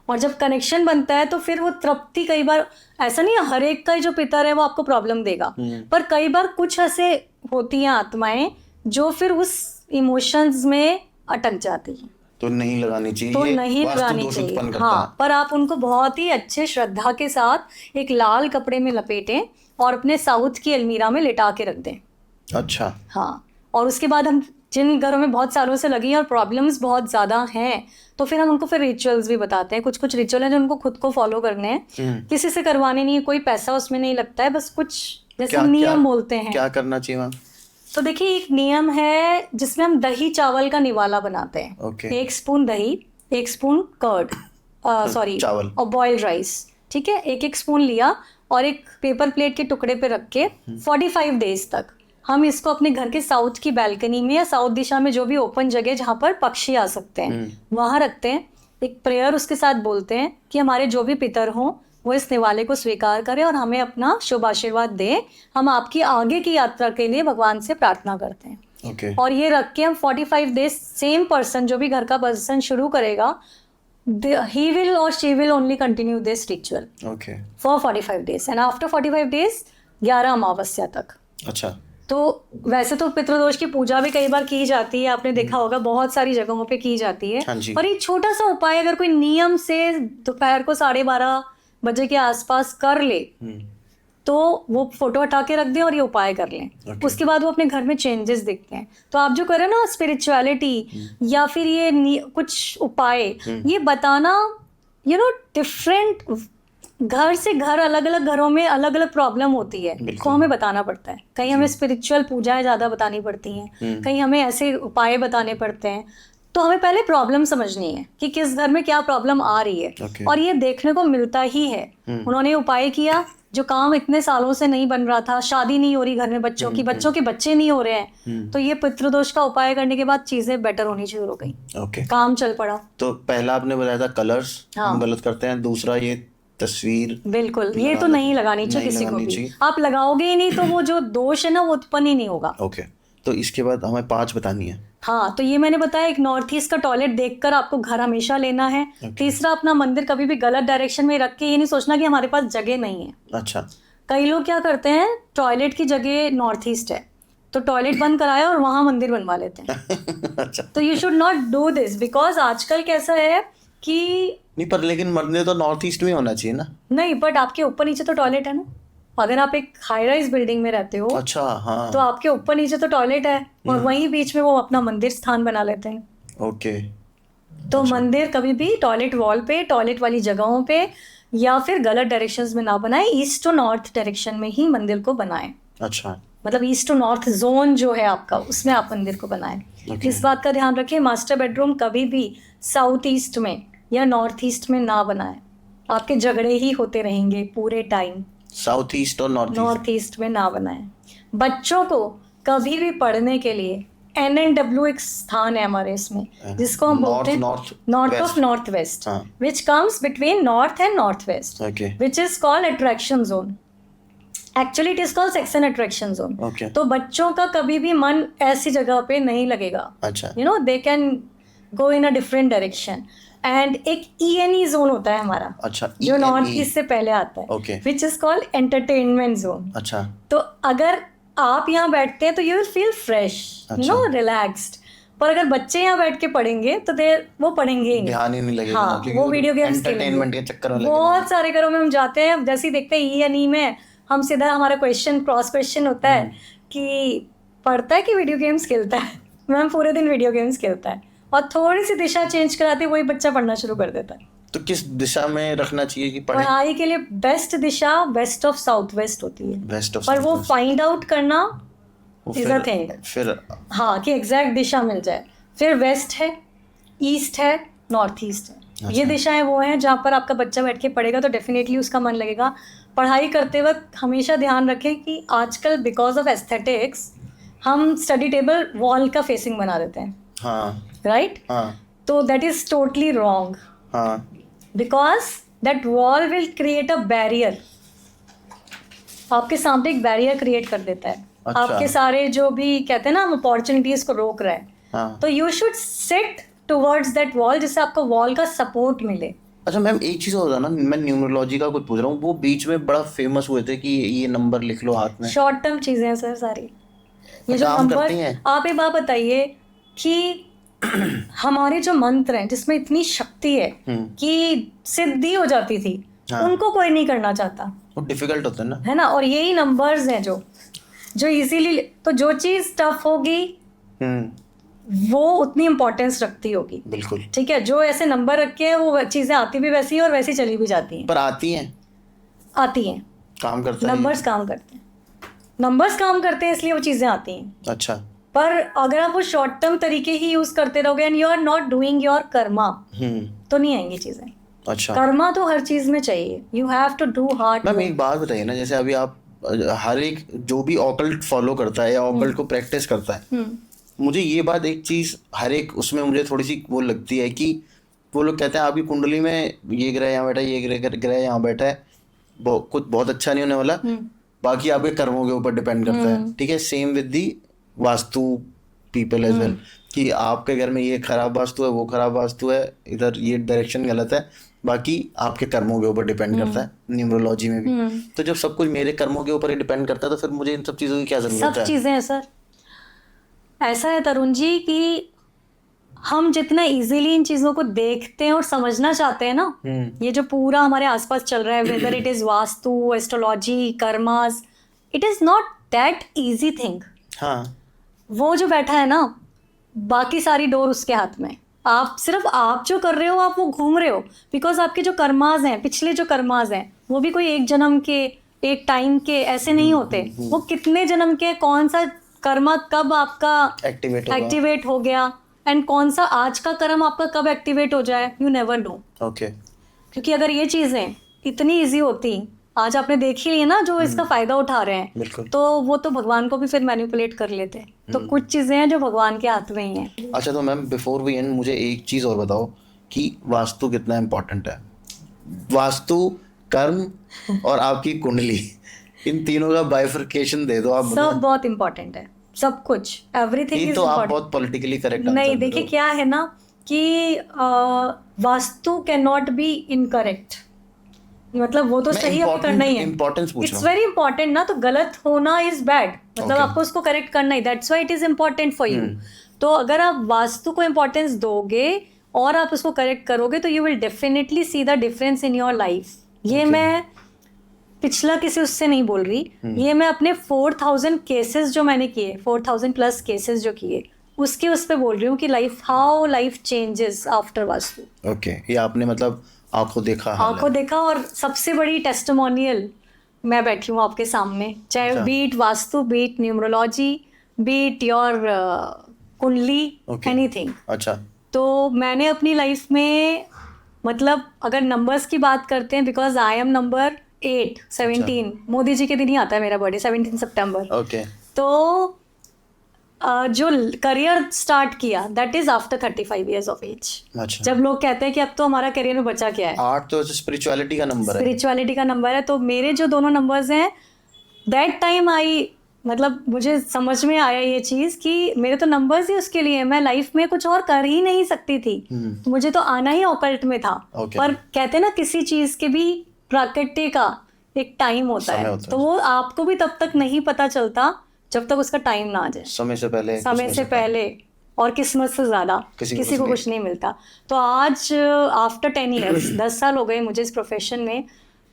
और जब कनेक्शन बनता है तो फिर वो तृप्ति, कई बार ऐसा नहीं है हर एक का जो पितर है वो आपको प्रॉब्लम देगा, पर कई बार कुछ ऐसे होती हैं आत्माएं जो फिर उस इमोशंस में अटक जाती हैं, तो नहीं लगानी चाहिए। तो नहीं लगानी चाहिए। हाँ, पर आप उनको बहुत ही अच्छे श्रद्धा के साथ एक लाल कपड़े में लपेटें और अपने साउथ की अलमीरा में लिटा के रख दें। अच्छा। हाँ, और उसके बाद हम जिन घरों में बहुत सालों से लगी हैं और प्रॉब्लम्स बहुत ज़्यादा हैं, तो फिर हम उनको फिर रिचुअल्स भी बताते हैं। कुछ कुछ रिचुअल हैं जो उनको खुद को फॉलो करने हैं, किसी से करवाने नहीं है, कोई पैसा उसमें नहीं लगता है, बस कुछ जैसे नियम बोलते हैं। क्या करना चाहिए मैम? तो देखिए, एक नियम है जिसमें हम दही चावल का निवाला बनाते हैं। 1 स्पून दही, 1 स्पून कर्ड, सॉरी चावल, और बॉइल्ड राइस, ठीक है, 1 स्पून लिया और एक पेपर प्लेट के टुकड़े पे रख के 45 डेज तक हम इसको अपने घर के साउथ की बैल्कनी में या साउथ दिशा में जो भी ओपन जगह जहाँ पर पक्षी आ सकते हैं वहाँ रखते हैं। एक प्रेयर उसके साथ बोलते हैं कि हमारे जो भी पितर हों वो इस निवाले को स्वीकार करें और हमें अपना शुभ आशीर्वाद दें। हम आपकी आगे की यात्रा के लिए भगवान से प्रार्थना करते हैं। और ये रख के हम 45 डेज सेम पर्सन, जो भी घर का पर्सन शुरू करेगा, he will or she will only continue this ritual for 45 days and after 45 days 11 अमावस्या तक। अच्छा। तो वैसे तो पितृदोष की पूजा भी कई बार की जाती है, आपने देखा होगा बहुत सारी जगहों पे की जाती है। और ये छोटा सा उपाय अगर कोई नियम से दोपहर को 12:30 बजे के आसपास कर ले तो वो फोटो हटा के रख दें और ये उपाय कर लें। उसके बाद वो अपने घर में चेंजेस दिखते हैं। तो आप जो करें ना स्पिरिचुअलिटी या फिर ये कुछ उपाय, ये बताना डिफरेंट घर से घर, अलग अलग घरों में अलग अलग प्रॉब्लम होती है, तो हमें बताना पड़ता है। कहीं हमें स्पिरिचुअल पूजाएं ज़्यादा बतानी पड़ती हैं, कहीं हमें ऐसे उपाय बताने पड़ते हैं। तो हमें पहले प्रॉब्लम समझनी है कि किस घर में क्या प्रॉब्लम आ रही है। और ये देखने को मिलता ही है। उन्होंने उपाय किया, जो काम इतने सालों से नहीं बन रहा था, शादी नहीं हो रही घर में बच्चों के बच्चे नहीं हो रहे हैं, तो ये पितृदोष का उपाय करने के बाद चीजें बेटर होनी शुरू हो गई। काम चल पड़ा। तो पहला आपने बताया था कलर्स हम गलत करते हैं, दूसरा ये तस्वीर, बिल्कुल ये तो नहीं लगानी चाहिए किसी को भी। आप लगाओगे ही नहीं तो वो जो दोष है ना वो उत्पन्न ही नहीं होगा। तो इसके बाद हमें 5 बतानी है। हाँ, तो ये मैंने बताया, एक नॉर्थ ईस्ट का टॉयलेट देखकर आपको घर हमेशा लेना है। तीसरा, अपना मंदिर कभी भी गलत डायरेक्शन में रख के ये नहीं सोचना कि हमारे पास जगह नहीं है। अच्छा। कई लोग क्या करते हैं, टॉयलेट की जगह नॉर्थ ईस्ट है तो टॉयलेट बंद कराया और वहां मंदिर बनवा लेते हैं। अच्छा। तो you should not do this, because आजकल कैसा है कि नहीं, पर लेकिन मंदिर तो नॉर्थ ईस्ट में होना चाहिए ना। नहीं, बट आपके ऊपर नीचे तो टॉयलेट है ना। अगर आप एक हाई राइज बिल्डिंग में रहते हो, अच्छा, हाँ, तो आपके ऊपर नीचे तो टॉयलेट है और वहीं बीच में वो अपना मंदिर स्थान बना लेते हैं। ओके। तो मंदिर कभी भी टॉयलेट वॉल पे, टॉयलेट वाली जगहों पे या फिर गलत डायरेक्शंस में ना बनाए, ईस्ट टू नॉर्थ डायरेक्शन में ही मंदिर को बनाएं। अच्छा, मतलब ईस्ट टू नॉर्थ जोन जो है आपका, उसमें आप मंदिर को बनाएं। इस बात का ध्यान रखें, मास्टर बेडरूम कभी भी साउथ ईस्ट में या नॉर्थ ईस्ट में ना बनाएं, आपके झगड़े ही होते रहेंगे पूरे टाइम। साउथ ईस्ट और नॉर्थ ईस्ट में ना बनाएं। बच्चों को कभी भी पढ़ने के लिए NNW एक स्थान है हमारे इसमें, जिसको हम बोलते हैं north of north west, which comes between north and north west, which is called attraction zone. Actually it is called section attraction zone. तो बच्चों का कभी भी मन ऐसी जगह पे नहीं लगेगा। अच्छा, you know they can go in a different direction. And एक ENE जोन होता है हमारा, अच्छा, जो नॉर्थ ईस्ट से पहले आता है, which is called entertainment zone. अच्छा, तो अगर आप यहाँ बैठते हैं तो you will feel fresh, you know, relaxed. पर अगर बच्चे यहाँ बैठ के पढ़ेंगे तो वो पढ़ेंगे ही ध्यान ही नहीं लगेगा। हाँ, वो वीडियो गेम्स एंटरटेनमेंट के चक्कर में बहुत सारे घरों में हम जाते हैं, जैसे ही देखते हैं ENE में, हम सीधा हमारा क्रॉस क्वेश्चन होता है कि पढ़ता है कि वीडियो गेम्स खेलता है। मैम पूरे दिन वीडियो गेम्स खेलता है, और थोड़ी सी दिशा चेंज कराते वही बच्चा पढ़ना शुरू कर देता है। तो किस दिशा में रखना चाहिए कि पढ़ाई के लिए बेस्ट दिशा वेस्ट ऑफ साउथ वेस्ट होती है, वेस्ट ऑफ, पर वो फाइंड आउट करना इज अ थिंग। फिर हाँ, कि एग्जैक्ट दिशा मिल जाए। फिर वेस्ट है, ईस्ट है, नॉर्थ ईस्ट है। अच्छा। ये दिशाएं वो हैं जहाँ पर आपका बच्चा बैठ के पढ़ेगा तो डेफिनेटली उसका मन लगेगा। पढ़ाई करते वक्त हमेशा ध्यान रखें कि आजकल बिकॉज ऑफ एस्थेटिक्स हम स्टडी टेबल वॉल का फेसिंग बना देते हैं। हाँ, राइट? हाँ, तो दैट इज टोटली रॉन्ग, हाँ, because that wall will create a barrier, आपके सामने एक बैरियर क्रिएट कर देता है। अच्छा। आपके सारे जो भी कहते हैं ना, हम अपॉर्चुनिटीज को रोक रहे हैं। हाँ। तो you should seat towards that wall, जिससे आपको वॉल का सपोर्ट मिले। अच्छा मैम, एक चीज होता है ना, मैं न्यूमरोलॉजी का कुछ पूछ रहा हूँ, वो बीच में बड़ा फेमस हुए थे कि ये नंबर लिख लो हाथ में। शॉर्ट टर्म चीजें हैं सर सारी, ये जो काम नंबर। करती हैं। आप एक बात बताइए कि हमारे जो मंत्र हैं जिसमें इतनी शक्ति है कि सिद्धि हो जाती थी, हाँ। उनको कोई नहीं करना चाहता, वो डिफिकल्ट होता है ना, है ना। और यही नंबर्स हैं जो इजीली, तो जो चीज टफ होगी वो उतनी इम्पोर्टेंस रखती होगी। बिल्कुल ठीक है, जो ऐसे नंबर रखे हैं वो चीजें आती भी वैसी है और वैसी चली भी जाती हैं। पर आती हैं, काम करता है, नंबर्स काम करते हैं, नंबर्स काम करते हैं, इसलिए वो चीजें आती हैं। अच्छा, पर अगर आप वो शॉर्ट टर्म तरीके ही यूज करते रहोगे and you are not doing your karma, तो नहीं आएंगी चीजें। अच्छा, कर्मा तो हर चीज में चाहिए, you have to do hard. Ma'am एक बात बताइए ना, जैसे अभी आप हर एक जो भी ऑकल्ट फॉलो करता है या ऑकल्ट को प्रैक्टिस करता है, मुझे ये बात एक चीज हर एक उसमें मुझे थोड़ी सी वो लगती है कि वो लोग कहते हैं आपकी कुंडली में ये ग्रह यहाँ बैठा है, ये ग्रह यहाँ बैठा है, कुछ बहुत अच्छा नहीं होने वाला, बाकी आपके कर्मों के ऊपर डिपेंड करता है। ठीक है, same with the vastu people as well, कि आपके घर में ये खराब वास्तु है, वो खराब वास्तु है, इधर ये डायरेक्शन गलत है, बाकी आपके कर्मों के ऊपर डिपेंड करता है, न्यूमरोलॉजी में भी। तो जब सब कुछ मेरे कर्मों के ऊपर ही डिपेंड करता है तो फिर मुझे इन सब चीज़ों की क्या जरूरत है? सब चीज़ें हैं सर, ऐसा है तरुण जी कि हम जितना इजीली इन चीज़ों को देखते हैं और समझना चाहते हैं ना, ये जो पूरा हमारे आसपास चल रहा है, whether it is vastu, astrology, karmas, it is not that easy thing. हाँ, वो जो बैठा है ना, बाकी सारी डोर उसके हाथ में, आप सिर्फ आप जो कर रहे हो आप वो घूम रहे हो, बिकॉज आपके जो कर्माज हैं, पिछले जो कर्माज हैं, वो भी कोई एक जन्म के, एक टाइम के ऐसे नहीं होते, वो कितने जन्म के, कौन सा कर्मा कब आपका एक्टिवेट हो गया एंड कौन सा आज का कर्म आपका कब एक्टिवेट हो जाए, यू नेवर नो। ओके, क्योंकि अगर ये चीज़ें इतनी ईजी होती, आज आपने देख ही लिया ना जो इसका फायदा उठा रहे हैं, तो वो तो भगवान को भी फिर मैनिपुलेट कर लेते हैं। तो कुछ चीजें हैं जो भगवान के हाथ में ही हैं। अच्छा, तो मैम बिफोर वी एंड मुझे एक चीज और बताओ कि वास्तु कितना इम्पोर्टेंट है? वास्तु, कर्म और आपकी कुंडली, इन तीनों का बाइफर्केशन दे दो आप। सब बहुत इम्पोर्टेंट है, सब कुछ, एवरीथिंग इज तो आप बहुत पॉलिटिकली करेक्ट नहीं, देखिए क्या है ना कि vastu can not be incorrect, मतलब वो तो सही आपको करना ही है। इट्स वेरी इंपॉर्टेंट ना, तो गलत होना इज बैड, मतलब आपको उसको करेक्ट करना ही, that's why it is important for you. तो अगर आप वास्तु को इम्पोर्टेंस दोगे और आप उसको करेक्ट करोगे तो you will definitely C the difference in your life. ये मैं पिछला किसी उससे नहीं बोल रही, ये मैं अपने 4000 केसेस जो मैंने किए, 4000 प्लस केसेस जो किए, उसके उस पे बोल रही हूँ कि life, how life changes after vastu. Okay, ये आपने मतलब आंखों देखा हाल है। आंखों देखा, और सबसे बड़ी टेस्टिमोनियल मैं बैठी हूँ आपके सामने, चाहे अच्छा। Be it vastu, be it numerology, be it your kundli, anything. अच्छा। तो मैंने अपनी लाइफ में, मतलब अगर नंबर्स की बात करते हैं, because I am number 17, Modi ji के दिन ही आता है मेरा बर्थडे, 17 सितंबर। ओके। तो जो करियर स्टार्ट किया, that is after 35 years of age. अच्छा। जब लोग कहते हैं कि अब तो हमारा करियर में बचा क्या है। 8 तो स्पिरिचुअलिटी का नंबर है। स्पिरिचुअलिटी का नंबर है। तो मेरे जो दोनों नंबर्स हैं, दैट टाइम आई, मतलब मुझे समझ में आया ये चीज़ कि मेरे तो नंबर्स ही उसके लिए, मैं लाइफ में कुछ और कर ही नहीं सकती थी। मुझे तो आना ही ऑकल्ट में था। पर कहते हैं ना, किसी चीज़ के भी प्रकृति का एक टाइम होता है, तो वो आपको भी तब तक नहीं पता चलता जब तक उसका टाइम ना आ जाए। समय से पहले और किस्मत से ज़्यादा किसी को कुछ नहीं मिलता। तो आज आफ्टर 10 ईयर्स 10 साल हो गए मुझे इस प्रोफेशन में।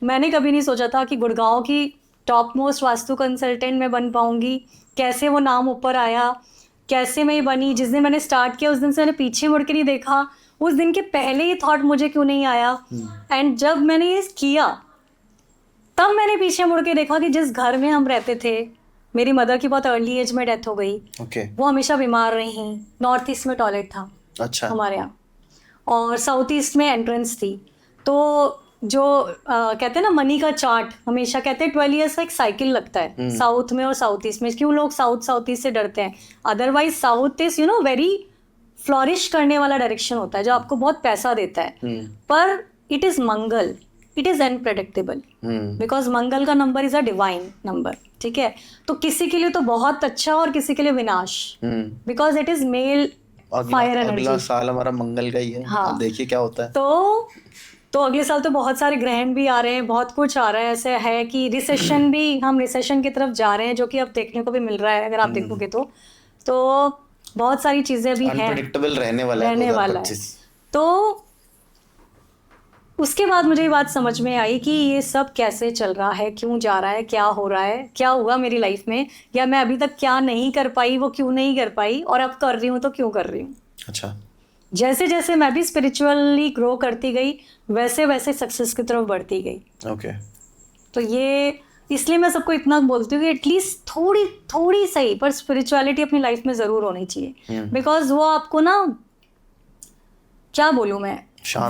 मैंने कभी नहीं सोचा था कि गुड़गांव की टॉप मोस्ट वास्तु कंसल्टेंट मैं बन पाऊंगी। कैसे वो नाम ऊपर आया, कैसे मैं बनी। जिस दिन मैंने स्टार्ट किया उस दिन से मैंने पीछे मुड़ के नहीं देखा। उस दिन के पहले ही थॉट मुझे क्यों नहीं आया। एंड जब मैंने ये किया, तब मैंने पीछे मुड़ के देखा कि जिस घर में हम रहते थे, मेरी मदर की बहुत अर्ली एज में डेथ हो गई। वो हमेशा बीमार रही। नॉर्थ ईस्ट में टॉयलेट था हमारे यहाँ, और साउथ ईस्ट में एंट्रेंस थी। तो जो कहते हैं ना मनी का चार्ट, हमेशा कहते हैं 12 ईयर्स का एक साइकिल लगता है साउथ में और साउथ ईस्ट में। क्यों लोग साउथ ईस्ट से डरते हैं? Otherwise south is very flourish करने वाला डायरेक्शन होता है, जो आपको बहुत पैसा देता है। पर it is Mangal, it is unpredictable, because Mangal का number is a divine number. ठीक है, तो किसी के लिए तो बहुत अच्छा और किसी के लिए विनाश, because it is male fire energy. अगला साल हमारा मंगल का ही है। हाँ, देखिए क्या होता है। तो अगले साल तो बहुत सारे ग्रहण भी आ रहे हैं, बहुत कुछ आ रहा है। ऐसे है कि रिसेशन भी, हम रिसेशन की तरफ जा रहे हैं, जो कि अब देखने को भी मिल रहा है अगर आप देखोगे तो बहुत सारी चीजें भी हैं, अनप्रेडिक्टेबल रहने वाला है। तो उसके बाद मुझे ये बात समझ में आई कि ये सब कैसे चल रहा है, क्यों जा रहा है, क्या हो रहा है, क्या हुआ मेरी लाइफ में, या मैं अभी तक क्या नहीं कर पाई, वो क्यों नहीं कर पाई, और अब कर रही हूँ तो क्यों कर रही हूँ। अच्छा। जैसे जैसे मैं भी स्पिरिचुअली ग्रो करती गई, वैसे वैसे सक्सेस की तरफ बढ़ती गई। ओके। तो ये इसलिए मैं सबको इतना बोलती हूँ कि एटलीस्ट थोड़ी सही पर स्पिरिचुअलिटी अपनी लाइफ में ज़रूर होनी चाहिए। बिकॉज वो आपको ना, क्या बोलूँ मैं,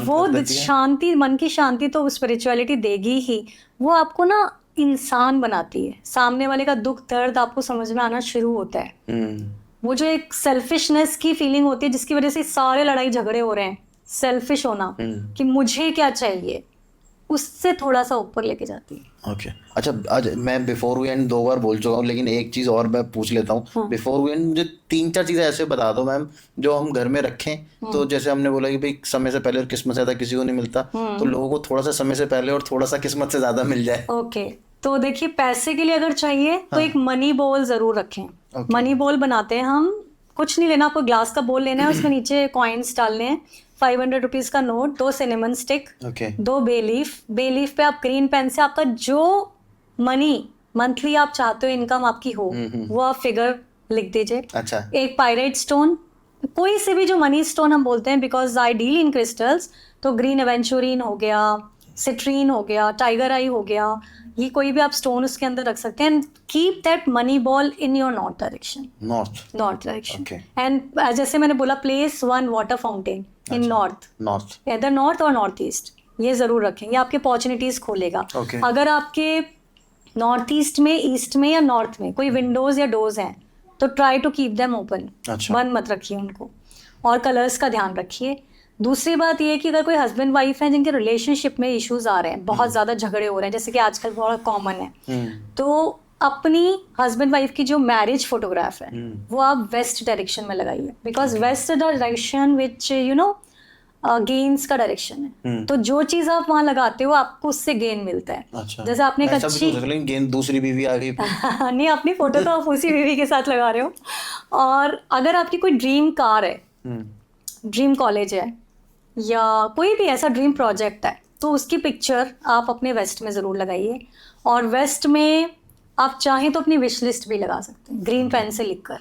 वो शांति, मन की शांति तो स्पिरिचुअलिटी देगी ही। वो आपको ना इंसान बनाती है। सामने वाले का दुख दर्द आपको समझ में आना शुरू होता है। वो जो एक सेल्फिशनेस की फीलिंग होती है, जिसकी वजह से सारे लड़ाई झगड़े हो रहे हैं, सेल्फिश होना कि मुझे क्या चाहिए, उससे थोड़ा सा ऊपर लेके जाती है। ओके। अच्छा, आज मैं बिफोर वी एंड 2 बार बोल चुका हूँ, लेकिन एक चीज़ और मैं पूछ लेता हूँ। बिफोर वी एंड मुझे 3-4 चीज़ें ऐसे बता दो मैम, जो हम घर में रखें। तो जैसे हमने बोला कि भाई समय से पहले और किस्मत से ज़्यादा किसी को नहीं मिलता, तो लोगों को थोड़ा सा समय से पहले और थोड़ा सा किस्मत से ज़्यादा मिल जाए। ओके, तो देखिए, पैसे के लिए अगर चाहिए तो एक मनी बॉल ज़रूर रखें। मनी बॉल बनाते हैं हम, कुछ नहीं लेना, आपको ग्लास का बोल लेना है, उसमें नीचे कॉइन्स डालने हैं, 500 रुपीज़ का note, 2 cinnamon stick, 2 bay leaf पे आप ग्रीन पेन से आपका जो मनी मंथली आप चाहते हो इनकम आपकी हो, वो आप फिगर लिख दीजिए। अच्छा। एक पायरेट स्टोन, कोई से भी जो मनी स्टोन हम बोलते हैं, because I deal in crystals, तो ग्रीन एवेंचुरिन हो गया, सिट्रीन हो गया, टाइगर आई हो गया, ये कोई भी आप स्टोन उसके अंदर रख सकते हैं। And keep that money ball in your north direction. North direction. And जैसे मैंने बोला, place 1 water fountain in north, इधर नॉर्थ और नॉर्थ ईस्ट, ये जरूर रखें, ये आपकी अपॉर्चुनिटीज खोलेगा। अगर आपके नॉर्थ ईस्ट में, ईस्ट में या नॉर्थ में कोई विंडोज या डोर्स हैं, तो try to keep them open. बंद मत रखिए उनको, और कलर्स का ध्यान रखिए। दूसरी बात ये है कि अगर कोई हस्बैंड वाइफ है जिनके रिलेशनशिप में इश्यूज आ रहे हैं, बहुत ज़्यादा झगड़े हो रहे हैं, जैसे कि आजकल बहुत कॉमन है, तो अपनी हस्बैंड वाइफ की जो मैरिज फोटोग्राफ है वो आप वेस्ट डायरेक्शन में लगाइए, because west direction which gains का डायरेक्शन है। तो जो चीज आप वहाँ लगाते हो आपको उससे गेन मिलता है। अच्छा। जैसे आपने एक अच्छी गेन, दूसरी बीवी आ गई नहीं, अपनी फोटो तो आप उसी बीवी के साथ लगा रहे हो। और अगर आपकी कोई ड्रीम कार है, ड्रीम कॉलेज है, या कोई भी ऐसा ड्रीम प्रोजेक्ट है, तो उसकी पिक्चर आप अपने वेस्ट में ज़रूर लगाइए। और वेस्ट में आप चाहें तो अपनी विश लिस्ट भी लगा सकते हैं, ग्रीन पेन से लिखकर,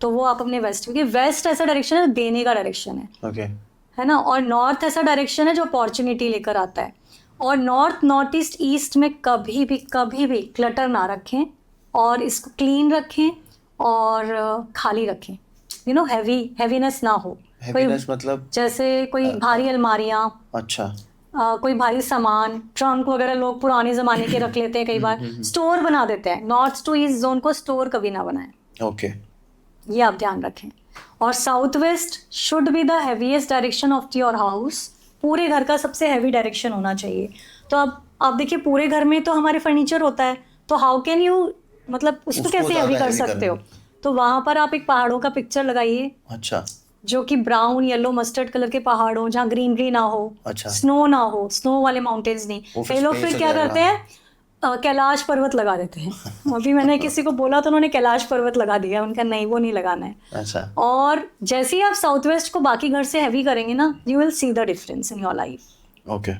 तो वो आप अपने वेस्ट में, क्योंकि वेस्ट ऐसा डायरेक्शन है, देने का डायरेक्शन है। है ना। और नॉर्थ ऐसा डायरेक्शन है जो अपॉर्चुनिटी लेकर आता है। और नॉर्थ ईस्ट ईस्ट में कभी भी क्लटर ना रखें और इसको क्लीन रखें और खाली रखें, यू नो, हैवीनेस ना हो। हैवीनेस मतलब जैसे कोई भारी अलमारियाँ, अच्छा, कोई भारी सामान, ट्रंक वगैरह लोग पुराने जमाने के रख लेते हैं, कई बार स्टोर बना देते हैं। नॉर्थ टू ईस्ट जोन को स्टोर कभी ना बनाएं, ओके, ये आप ध्यान रखें। और south west should be the heaviest direction of your house, पूरे घर का सबसे हैवी डायरेक्शन होना चाहिए। तो अब आप देखिए पूरे घर में तो हमारे फर्नीचर होता है, तो हाउ कैन यू, मतलब उसको कैसे हैवी कर सकते हो। तो वहां पर आप एक पहाड़ों का पिक्चर लगाइए, अच्छा, जो कि ब्राउन येलो मस्टर्ड कलर के पहाड़ हो, जहाँ ग्रीनरी ना हो, अच्छा, स्नो ना हो, स्नो वाले माउंटेन्स नहीं। कई लोग फिर क्या करते हैं, कैलाश पर्वत लगा देते हैं। अभी मैंने किसी को बोला तो उन्होंने कैलाश पर्वत लगा दिया, उनका नहीं, वो नहीं लगाना है। अच्छा, और जैसे ही आप साउथ वेस्ट को बाकी घर से हैवी करेंगे ना, you will see the difference in your life. Okay.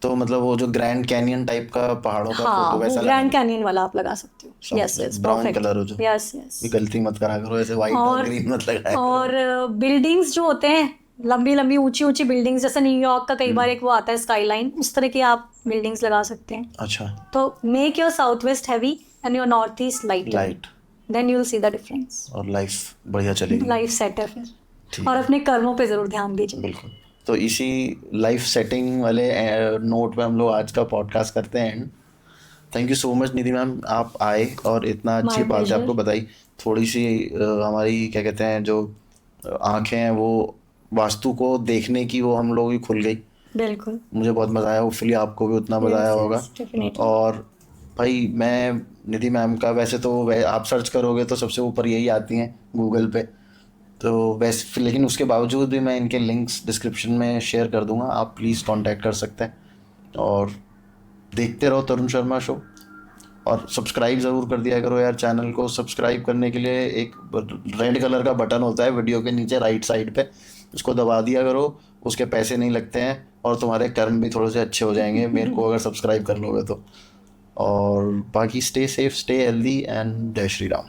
तो मतलब वो जो ग्रैंड कैनियन टाइप का पहाड़ों का हाँ, फोटो वो वैसा ग्रैंड कैनियन वाला आप लगा सकते हो। यस यस, ब्राउन कलर हो जो, यस यस। गलती मत करा करो ऐसे व्हाइट और ग्रीन मत लगाया करो। और बिल्डिंग्स जो होते हैं, लंबी लंबी ऊंची बिल्डिंग्स, जैसे न्यूयॉर्क का कई बार एक वो आता है स्काईलाइन, उस तरह की आप बिल्डिंग्स लगा सकते हैं। अच्छा, तो make your south west heavy and your north east light, then you will see the difference और लाइफ बढ़िया चलेगी, लाइफ सेट है फिर। और अपने कर्मों पे जरूर ध्यान दीजिए। बिल्कुल। तो इसी लाइफ सेटिंग वाले नोट पे हम लोग आज का पॉडकास्ट करते हैं। Thank you so much Nidhi ma'am, आप आए और इतना अच्छी बात आपको बताई। थोड़ी सी हमारी क्या कहते हैं जो आंखें हैं वो वास्तु को देखने की, वो हम लोग ही खुल गई। बिल्कुल, मुझे बहुत मज़ा आया, होपफुली आपको भी उतना मज़ा आया होगा। और भाई मैं निधि मैम का वैसे तो आप सर्च करोगे तो सबसे ऊपर यही आती हैं गूगल पे, तो वैसे लेकिन उसके बावजूद भी मैं इनके लिंक्स डिस्क्रिप्शन में शेयर कर दूंगा, आप प्लीज़ कांटेक्ट कर सकते हैं। और देखते रहो तरुण शर्मा शो, और सब्सक्राइब ज़रूर कर दिया करो यार चैनल को। सब्सक्राइब करने के लिए एक रेड कलर का बटन होता है वीडियो के नीचे राइट साइड पे, उसको दबा दिया करो, उसके पैसे नहीं लगते हैं और तुम्हारे कर्म भी थोड़े से अच्छे हो जाएंगे मेरे को अगर सब्सक्राइब कर लोगे तो। और बाकी stay safe, stay healthy and जय श्री राम।